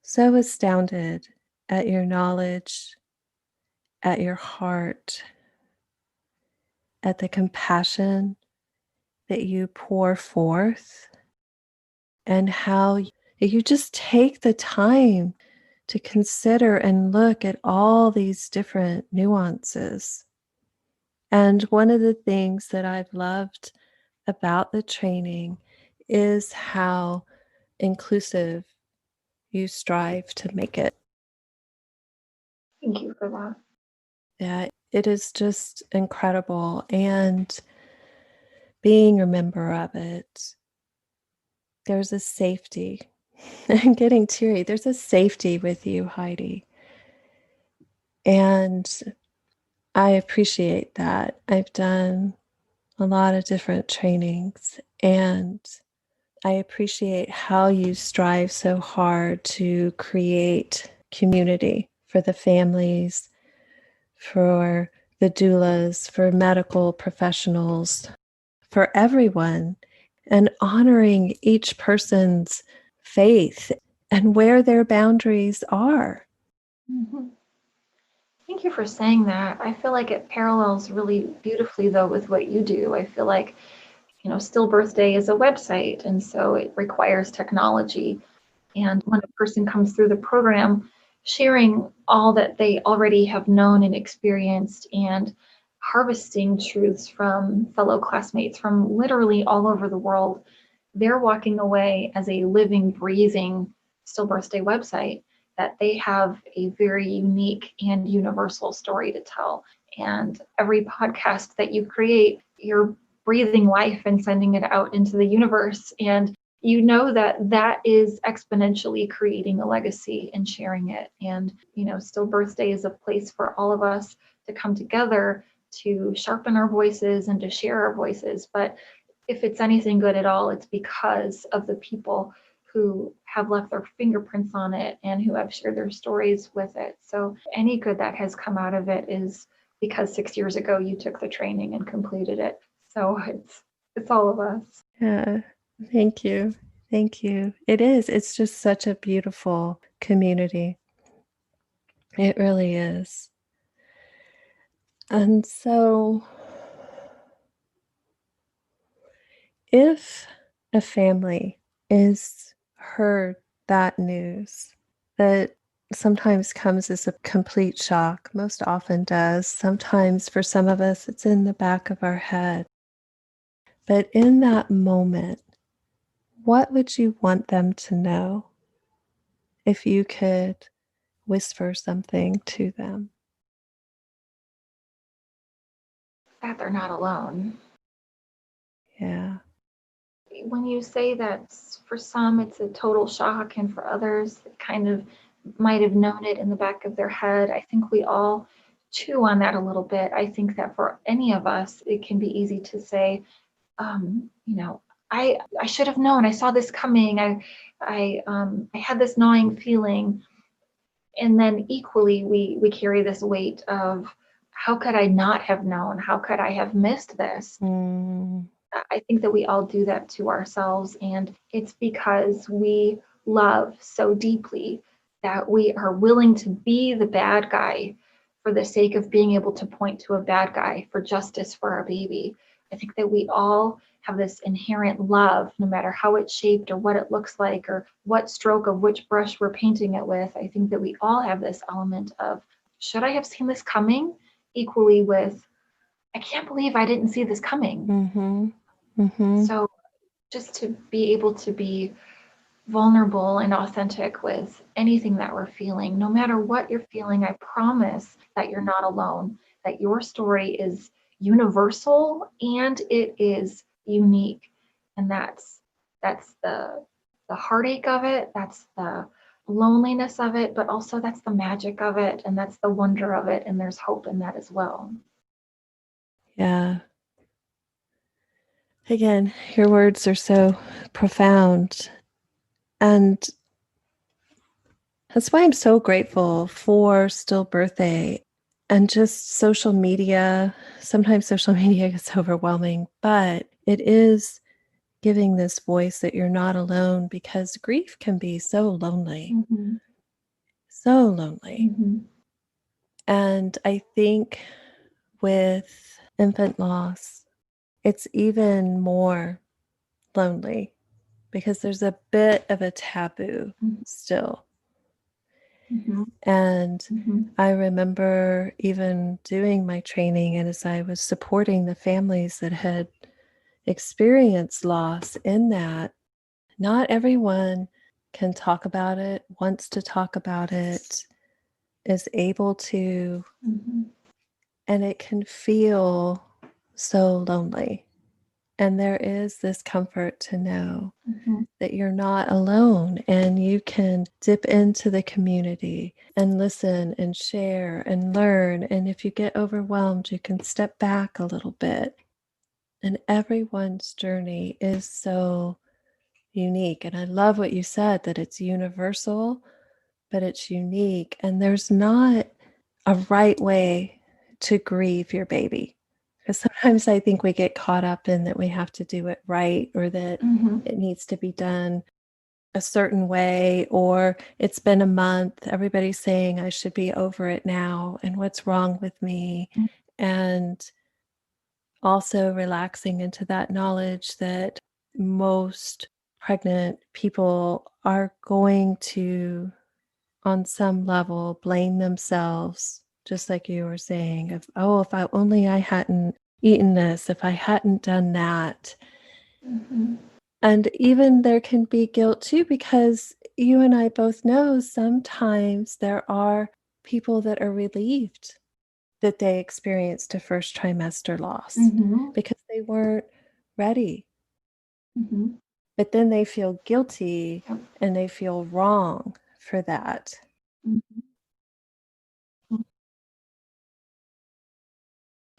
so astounded at your knowledge, at your heart, at the compassion that you pour forth, and how you just take the time to consider and look at all these different nuances. And one of the things that I've loved about the training is how inclusive you strive to make it. Thank you for that. Yeah, it is just incredible. And being a member of it, there's a safety. I'm getting teary. There's a safety with you, Heidi. And I appreciate that. I've done a lot of different trainings, and I appreciate how you strive so hard to create community for the families, for the doulas, for medical professionals, for everyone, and honoring each person's faith and where their boundaries are. Mm-hmm. Thank you for saying that. I feel like it parallels really beautifully, though, with what you do. I feel like, Stillbirthday is a website, and so it requires technology. And when a person comes through the program, sharing all that they already have known and experienced and harvesting truths from fellow classmates from literally all over the world, they're walking away as a living, breathing Stillbirthday website that they have a very unique and universal story to tell. And every podcast that you create, you're breathing life and sending it out into the universe. And you know that that is exponentially creating a legacy and sharing it. And, Stillbirthday is a place for all of us to come together to sharpen our voices and to share our voices. But if it's anything good at all, it's because of the people who have left their fingerprints on it and who have shared their stories with it. So any good that has come out of it is because 6 years ago you took the training and completed it. So it's all of us. Yeah, thank you. Thank you. It is. It's just such a beautiful community. It really is. And so, if a family is heard that news that sometimes comes as a complete shock, most often does, sometimes for some of us, it's in the back of our head. But in that moment, what would you want them to know if you could whisper something to them? That they're not alone. Yeah. When you say that for some it's a total shock and for others they kind of might have known it in the back of their head, I think we all chew on that a little bit. I think that for any of us, it can be easy to say, um, you know, I should have known. I saw this coming. I had this gnawing feeling, and then equally we carry this weight of how could I not have known? How could I have missed this? Mm, I think that we all do that to ourselves, and it's because we love so deeply that we are willing to be the bad guy for the sake of being able to point to a bad guy for justice for our baby. I think that we all have this inherent love, no matter how it's shaped or what it looks like or what stroke of which brush we're painting it with. I think that we all have this element of, should I have seen this coming? Equally with, I can't believe I didn't see this coming. mm-hmm. Mm-hmm. So just to be able to be vulnerable and authentic with anything that we're feeling, no matter what you're feeling, I promise that you're not alone, that your story is universal and it is unique. And that's the heartache of it, that's the loneliness of it, but also that's the magic of it and that's the wonder of it. And there's hope in that as well. Yeah. Again, your words are so profound. And that's why I'm so grateful for Stillbirthday and just social media. Sometimes social media gets overwhelming, but it is giving this voice that you're not alone because grief can be so lonely, Mm-hmm. so lonely. Mm-hmm. And I think with infant loss, it's even more lonely because there's a bit of a taboo still. Mm-hmm. And Mm-hmm. I remember even doing my training, and as I was supporting the families that had experienced loss in that, not everyone can talk about it, wants to talk about it, is able to, Mm-hmm. and it can feel so lonely. And there is this comfort to know Mm-hmm. that you're not alone and you can dip into the community and listen and share and learn. And if you get overwhelmed, you can step back a little bit. And everyone's journey is so unique. And I love what you said, that it's universal, but it's unique. And there's not a right way to grieve your baby. Because sometimes I think we get caught up in that we have to do it right, or that Mm-hmm. it needs to be done a certain way, or it's been a month. Everybody's saying I should be over it now, and what's wrong with me? And also relaxing into that knowledge that most pregnant people are going to, on some level, blame themselves, just like you were saying, of, oh, if I hadn't eaten this, if I hadn't done that. Mm-hmm. And even there can be guilt too, because you and I both know sometimes there are people that are relieved that they experienced a first trimester loss Mm-hmm. because they weren't ready. Mm-hmm. But then they feel guilty Yep. and they feel wrong for that. Mm-hmm.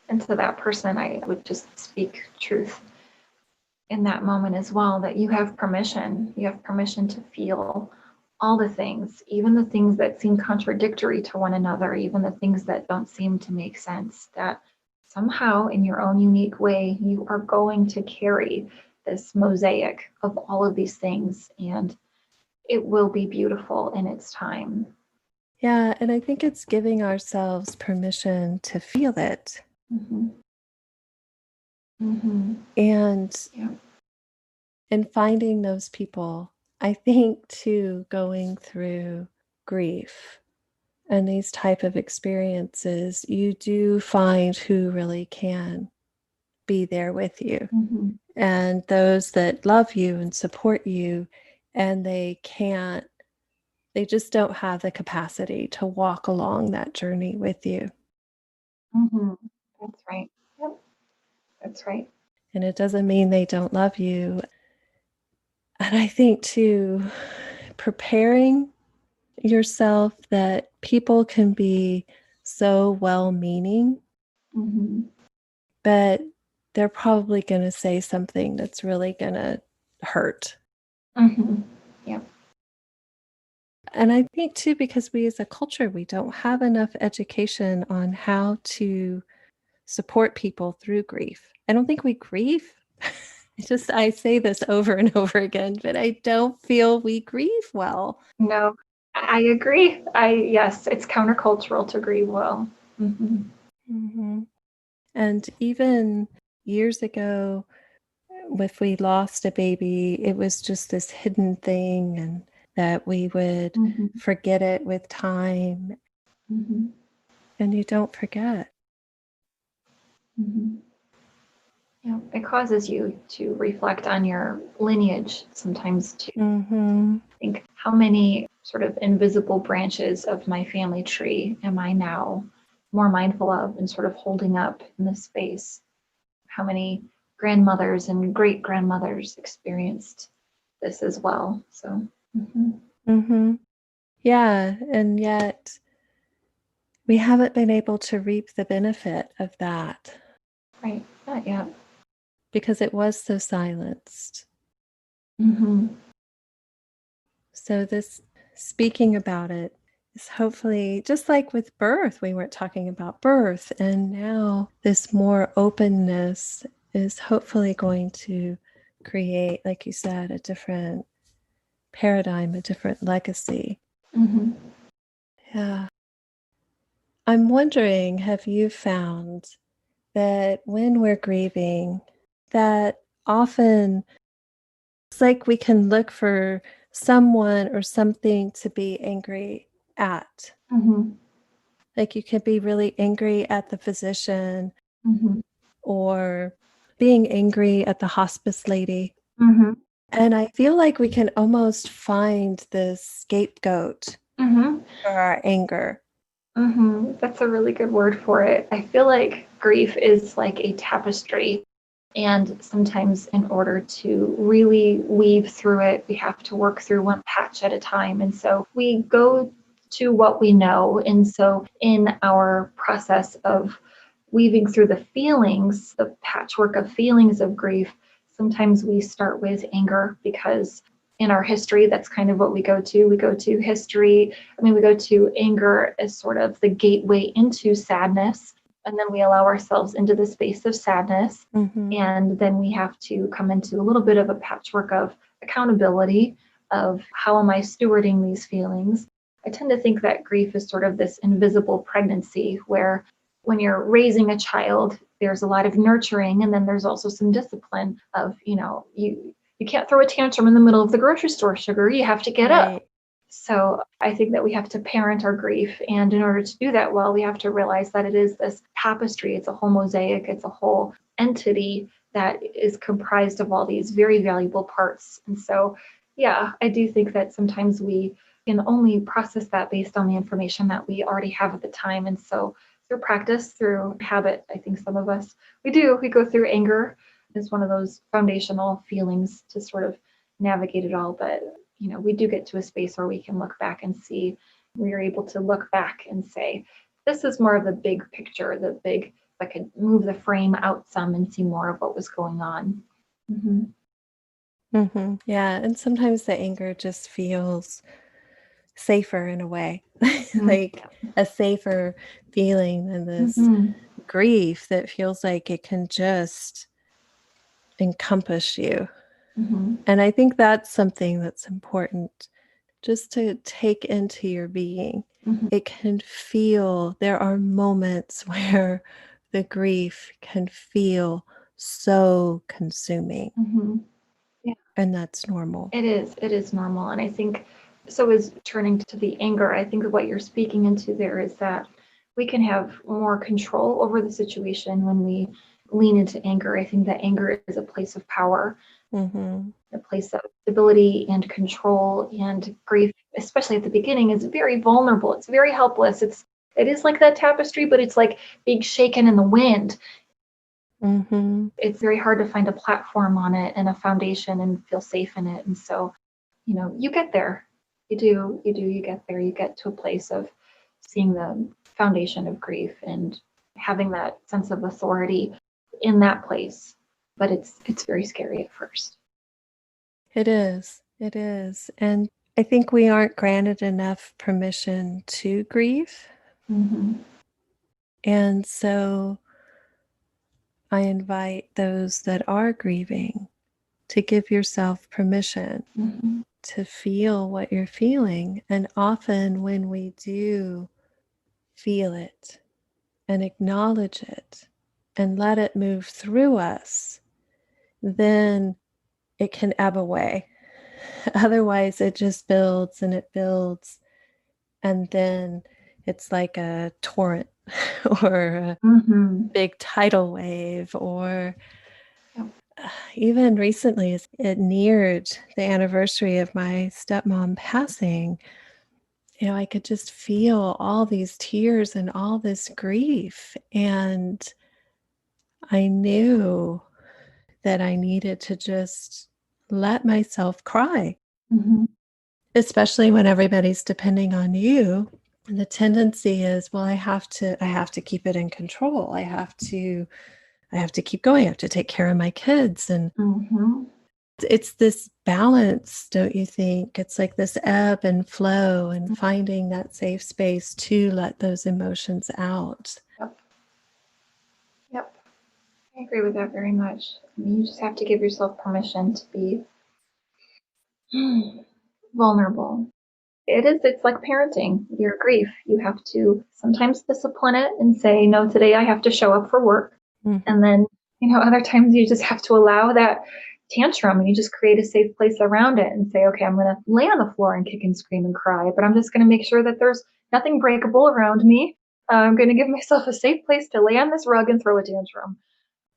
And to that person, I would just speak truth in that moment as well, that you have permission. You have permission to feel all the things, even the things that seem contradictory to one another, even the things that don't seem to make sense, that somehow in your own unique way, you are going to carry this mosaic of all of these things, and it will be beautiful in its time. Yeah, and I think it's giving ourselves permission to feel it. Mm-hmm. Mm-hmm. And Yeah. finding those people, I think too, going through grief and these type of experiences, you do find who really can be there with you, Mm-hmm. and those that love you and support you, and they just don't have the capacity to walk along that journey with you. Mm-hmm. That's right. Yep. That's right. And it doesn't mean they don't love you. And I think too, preparing yourself that people can be so well-meaning, Mm-hmm. but they're probably going to say something that's really going to hurt. Mm-hmm. Yep. And I think too, because we as a culture, we don't have enough education on how to support people through grief. I don't think we grieve. I say this over and over again, but I don't feel we grieve well. No, I agree. Yes, it's countercultural to grieve well. Mm-hmm. Mm-hmm. And even years ago, if we lost a baby, it was just this hidden thing, and that we would Mm-hmm. forget it with time. Mm-hmm. And you don't forget. Mm-hmm. Yeah, it causes you to reflect on your lineage sometimes to Mm-hmm. think, how many sort of invisible branches of my family tree am I now more mindful of and sort of holding up in this space? How many grandmothers and great grandmothers experienced this as well? So, mm-hmm. Mm-hmm. Yeah. And yet we haven't been able to reap the benefit of that Right, not yet. because it was so silenced. Mm-hmm. So this speaking about it is hopefully, just like with birth, we weren't talking about birth, and now this more openness is hopefully going to create, like you said, a different paradigm, a different legacy. Mm-hmm. Yeah. I'm wondering, have you found that when we're grieving, that often it's like we can look for someone or something to be angry at? Mm-hmm. Like you could be really angry at the physician, Mm-hmm. or being angry at the hospice lady. Mm-hmm. And I feel like we can almost find this scapegoat Mm-hmm. for our anger. Mm-hmm. That's a really good word for it. I feel like grief is like a tapestry. And sometimes, in order to really weave through it, we have to work through one patch at a time. And so we go to what we know. And so, in our process of weaving through the feelings, the patchwork of feelings of grief, sometimes we start with anger because in our history, that's kind of what we go to. We go to history. We go to anger as sort of the gateway into sadness. And then we allow ourselves into the space of sadness. And then we have to come into a little bit of a patchwork of accountability of how am I stewarding these feelings. I tend to think that grief is sort of this invisible pregnancy where when you're raising a child, there's a lot of nurturing, and then there's also some discipline of, you can't throw a tantrum in the middle of the grocery store, sugar. You have to get up. So I think that we have to parent our grief. And in order to do that well, we have to realize that it is this tapestry. It's a whole mosaic. It's a whole entity that is comprised of all these very valuable parts. And so, yeah, I do think that sometimes we can only process that based on the information that we already have at the time. And so through practice, through habit, I think some of us, we go through anger as one of those foundational feelings to sort of navigate it all. But, we do get to a space where we can look back and see, we are able to look back and say, this is more of the big picture, I could move the frame out some and see more of what was going on. Yeah. And sometimes the anger just feels safer in a way, like a safer feeling than this grief that feels like it can just encompass you. And I think that's something that's important just to take into your being. It can feel, there are moments where the grief can feel so consuming. Yeah. And that's normal. It is normal. And I think, so is turning to the anger, I think what you're speaking into there is that we can have more control over the situation when we lean into anger. I think that anger is a place of power, a place of stability and control, and grief, especially at the beginning, is very vulnerable. It's very helpless. It is like that tapestry, but it's like being shaken in the wind. It's very hard to find a platform on it and a foundation and feel safe in it. And so, you get there. You get there. You get to a place of seeing the foundation of grief and having that sense of authority in that place. But it's very scary at first. It is. It is. And I think we aren't granted enough permission to grieve. And so I invite those that are grieving to give yourself permission to feel what you're feeling. And often when we do feel it and acknowledge it and let it move through us, then it can ebb away. Otherwise, it just builds and it builds. And then it's like a torrent or a big tidal wave. Or even recently, it neared the anniversary of my stepmom passing. I could just feel all these tears and all this grief. And I knew that I needed to just let myself cry, especially when everybody's depending on you. And the tendency is, well, I have to keep it in control. I have to keep going. I have to take care of my kids. And it's this balance, don't you think? It's like this ebb and flow and finding that safe space to let those emotions out. Yep. I agree with that very much. You just have to give yourself permission to be vulnerable. It's like parenting your grief. You have to sometimes discipline it and say, no, today I have to show up for work. And then, other times you just have to allow that tantrum and you just create a safe place around it and say, okay, I'm going to lay on the floor and kick and scream and cry, but I'm just going to make sure that there's nothing breakable around me. I'm going to give myself a safe place to lay on this rug and throw a tantrum.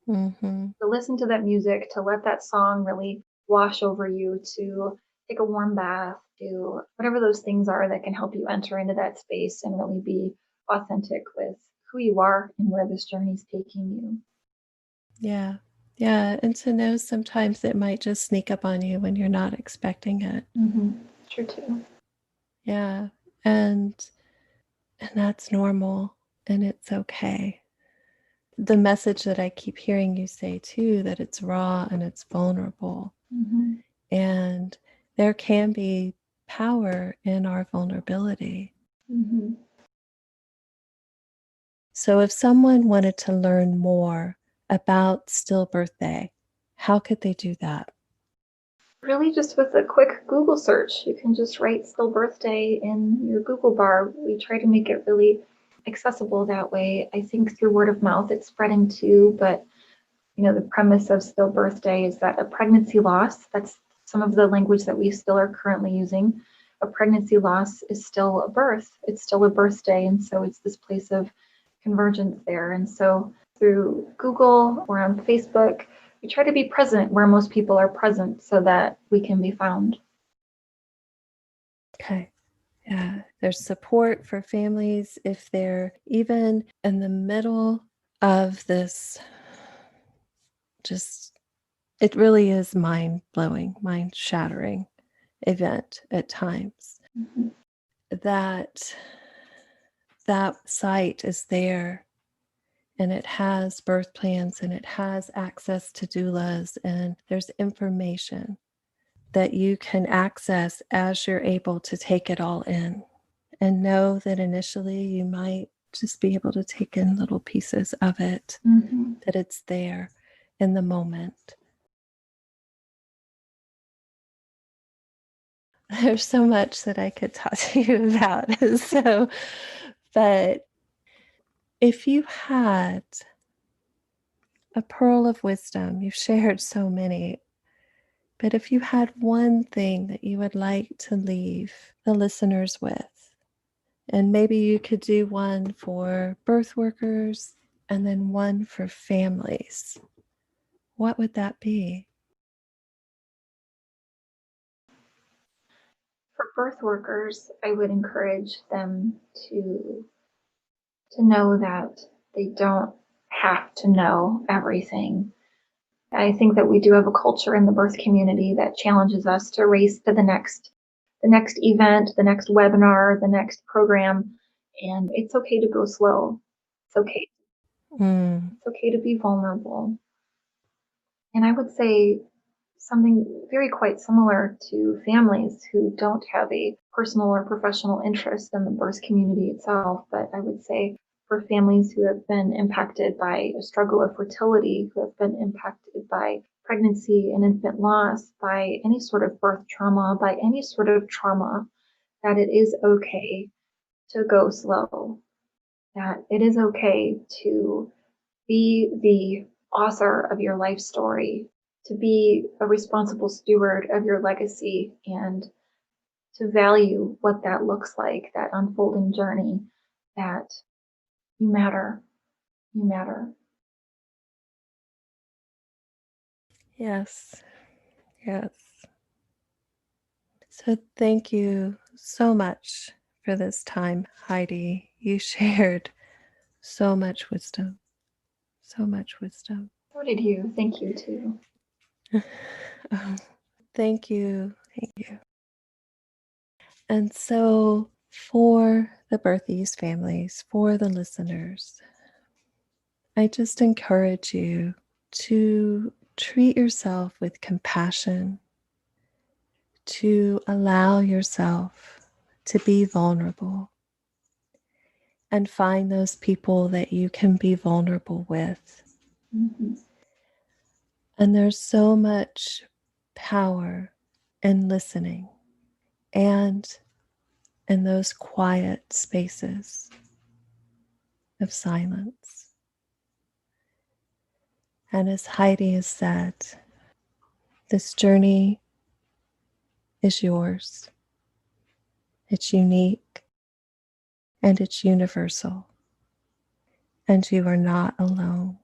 To listen to that music, to let that song really wash over you, to take a warm bath, to whatever those things are that can help you enter into that space and really be authentic with who you are and where this journey is taking you. Yeah. Yeah. And to know sometimes it might just sneak up on you when you're not expecting it. True too. Yeah. And that's normal and it's okay. the message that I keep hearing you say too, that it's raw and it's vulnerable. Mm-hmm. And there can be power in our vulnerability. Mm-hmm. So if someone wanted to learn more about Stillbirthday, how could they do that? Really, just with a quick Google search, you can just write Stillbirthday in your Google bar. We try to make it really accessible that way. I think through word of mouth, it's spreading too. But the premise of Stillbirthday is that a pregnancy loss, that's some of the language that we still are currently using. A pregnancy loss is still a birth. It's still a birthday. And so it's this place of convergence there. And so through Google or on Facebook, we try to be present where most people are present so that we can be found. Okay. Yeah. There's support for families if they're even in the middle of this. Just, it really is mind-blowing, mind-shattering event at times. Mm-hmm. That site is there, and it has birth plans, and it has access to doulas, and there's information that you can access as you're able to take it all in, and know that initially you might just be able to take in little pieces of it, Mm-hmm. that it's there in the moment. There's so much that I could talk to you about. But if you had a pearl of wisdom, you've shared so many, but if you had one thing that you would like to leave the listeners with, and maybe you could do one for birth workers and then one for families, what would that be? For birth workers, I would encourage them to know that they don't have to know everything. I think that we do have a culture in the birth community that challenges us to race to the next event, the next webinar, the next program, and it's okay to go slow. It's okay. It's okay to be vulnerable. And I would say something very quite similar to families who don't have a personal or professional interest in the birth community itself. But I would say for families who have been impacted by a struggle of fertility, who have been impacted by pregnancy and infant loss, by any sort of birth trauma, by any sort of trauma, that it is okay to go slow, that it is okay to be the author of your life story, to be a responsible steward of your legacy, and to value what that looks like, that unfolding journey, that you matter. You matter. Yes. Yes. So thank you so much for this time, Heidi. You shared so much wisdom. So much wisdom. So did you. Thank you, too. Thank you. Thank you. And so, for the birthies families, for the listeners, I just encourage you to treat yourself with compassion, to allow yourself to be vulnerable, and find those people that you can be vulnerable with. Mm-hmm. And there's so much power in listening and in those quiet spaces of silence. And as Heidi has said, this journey is yours. It's unique and it's universal. And you are not alone.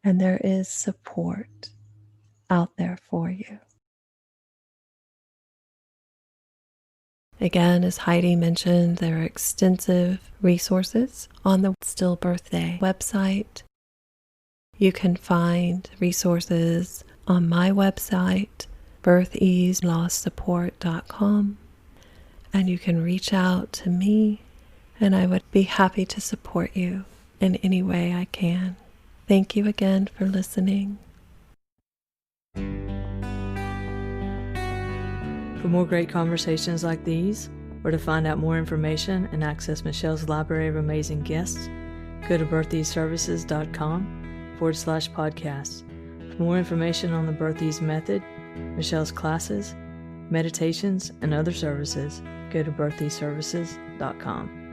And there is support out there for you. Again, as Heidi mentioned, there are extensive resources on the Stillbirthday website. You can find resources on my website, birtheaselawsupport.com, and you can reach out to me, and I would be happy to support you in any way I can. Thank you again for listening. For more great conversations like these, or to find out more information and access Michelle's library of amazing guests, go to birthiesservices.com/podcast. For more information on the Birthies method, Michelle's classes, meditations, and other services, go to birthiesservices.com.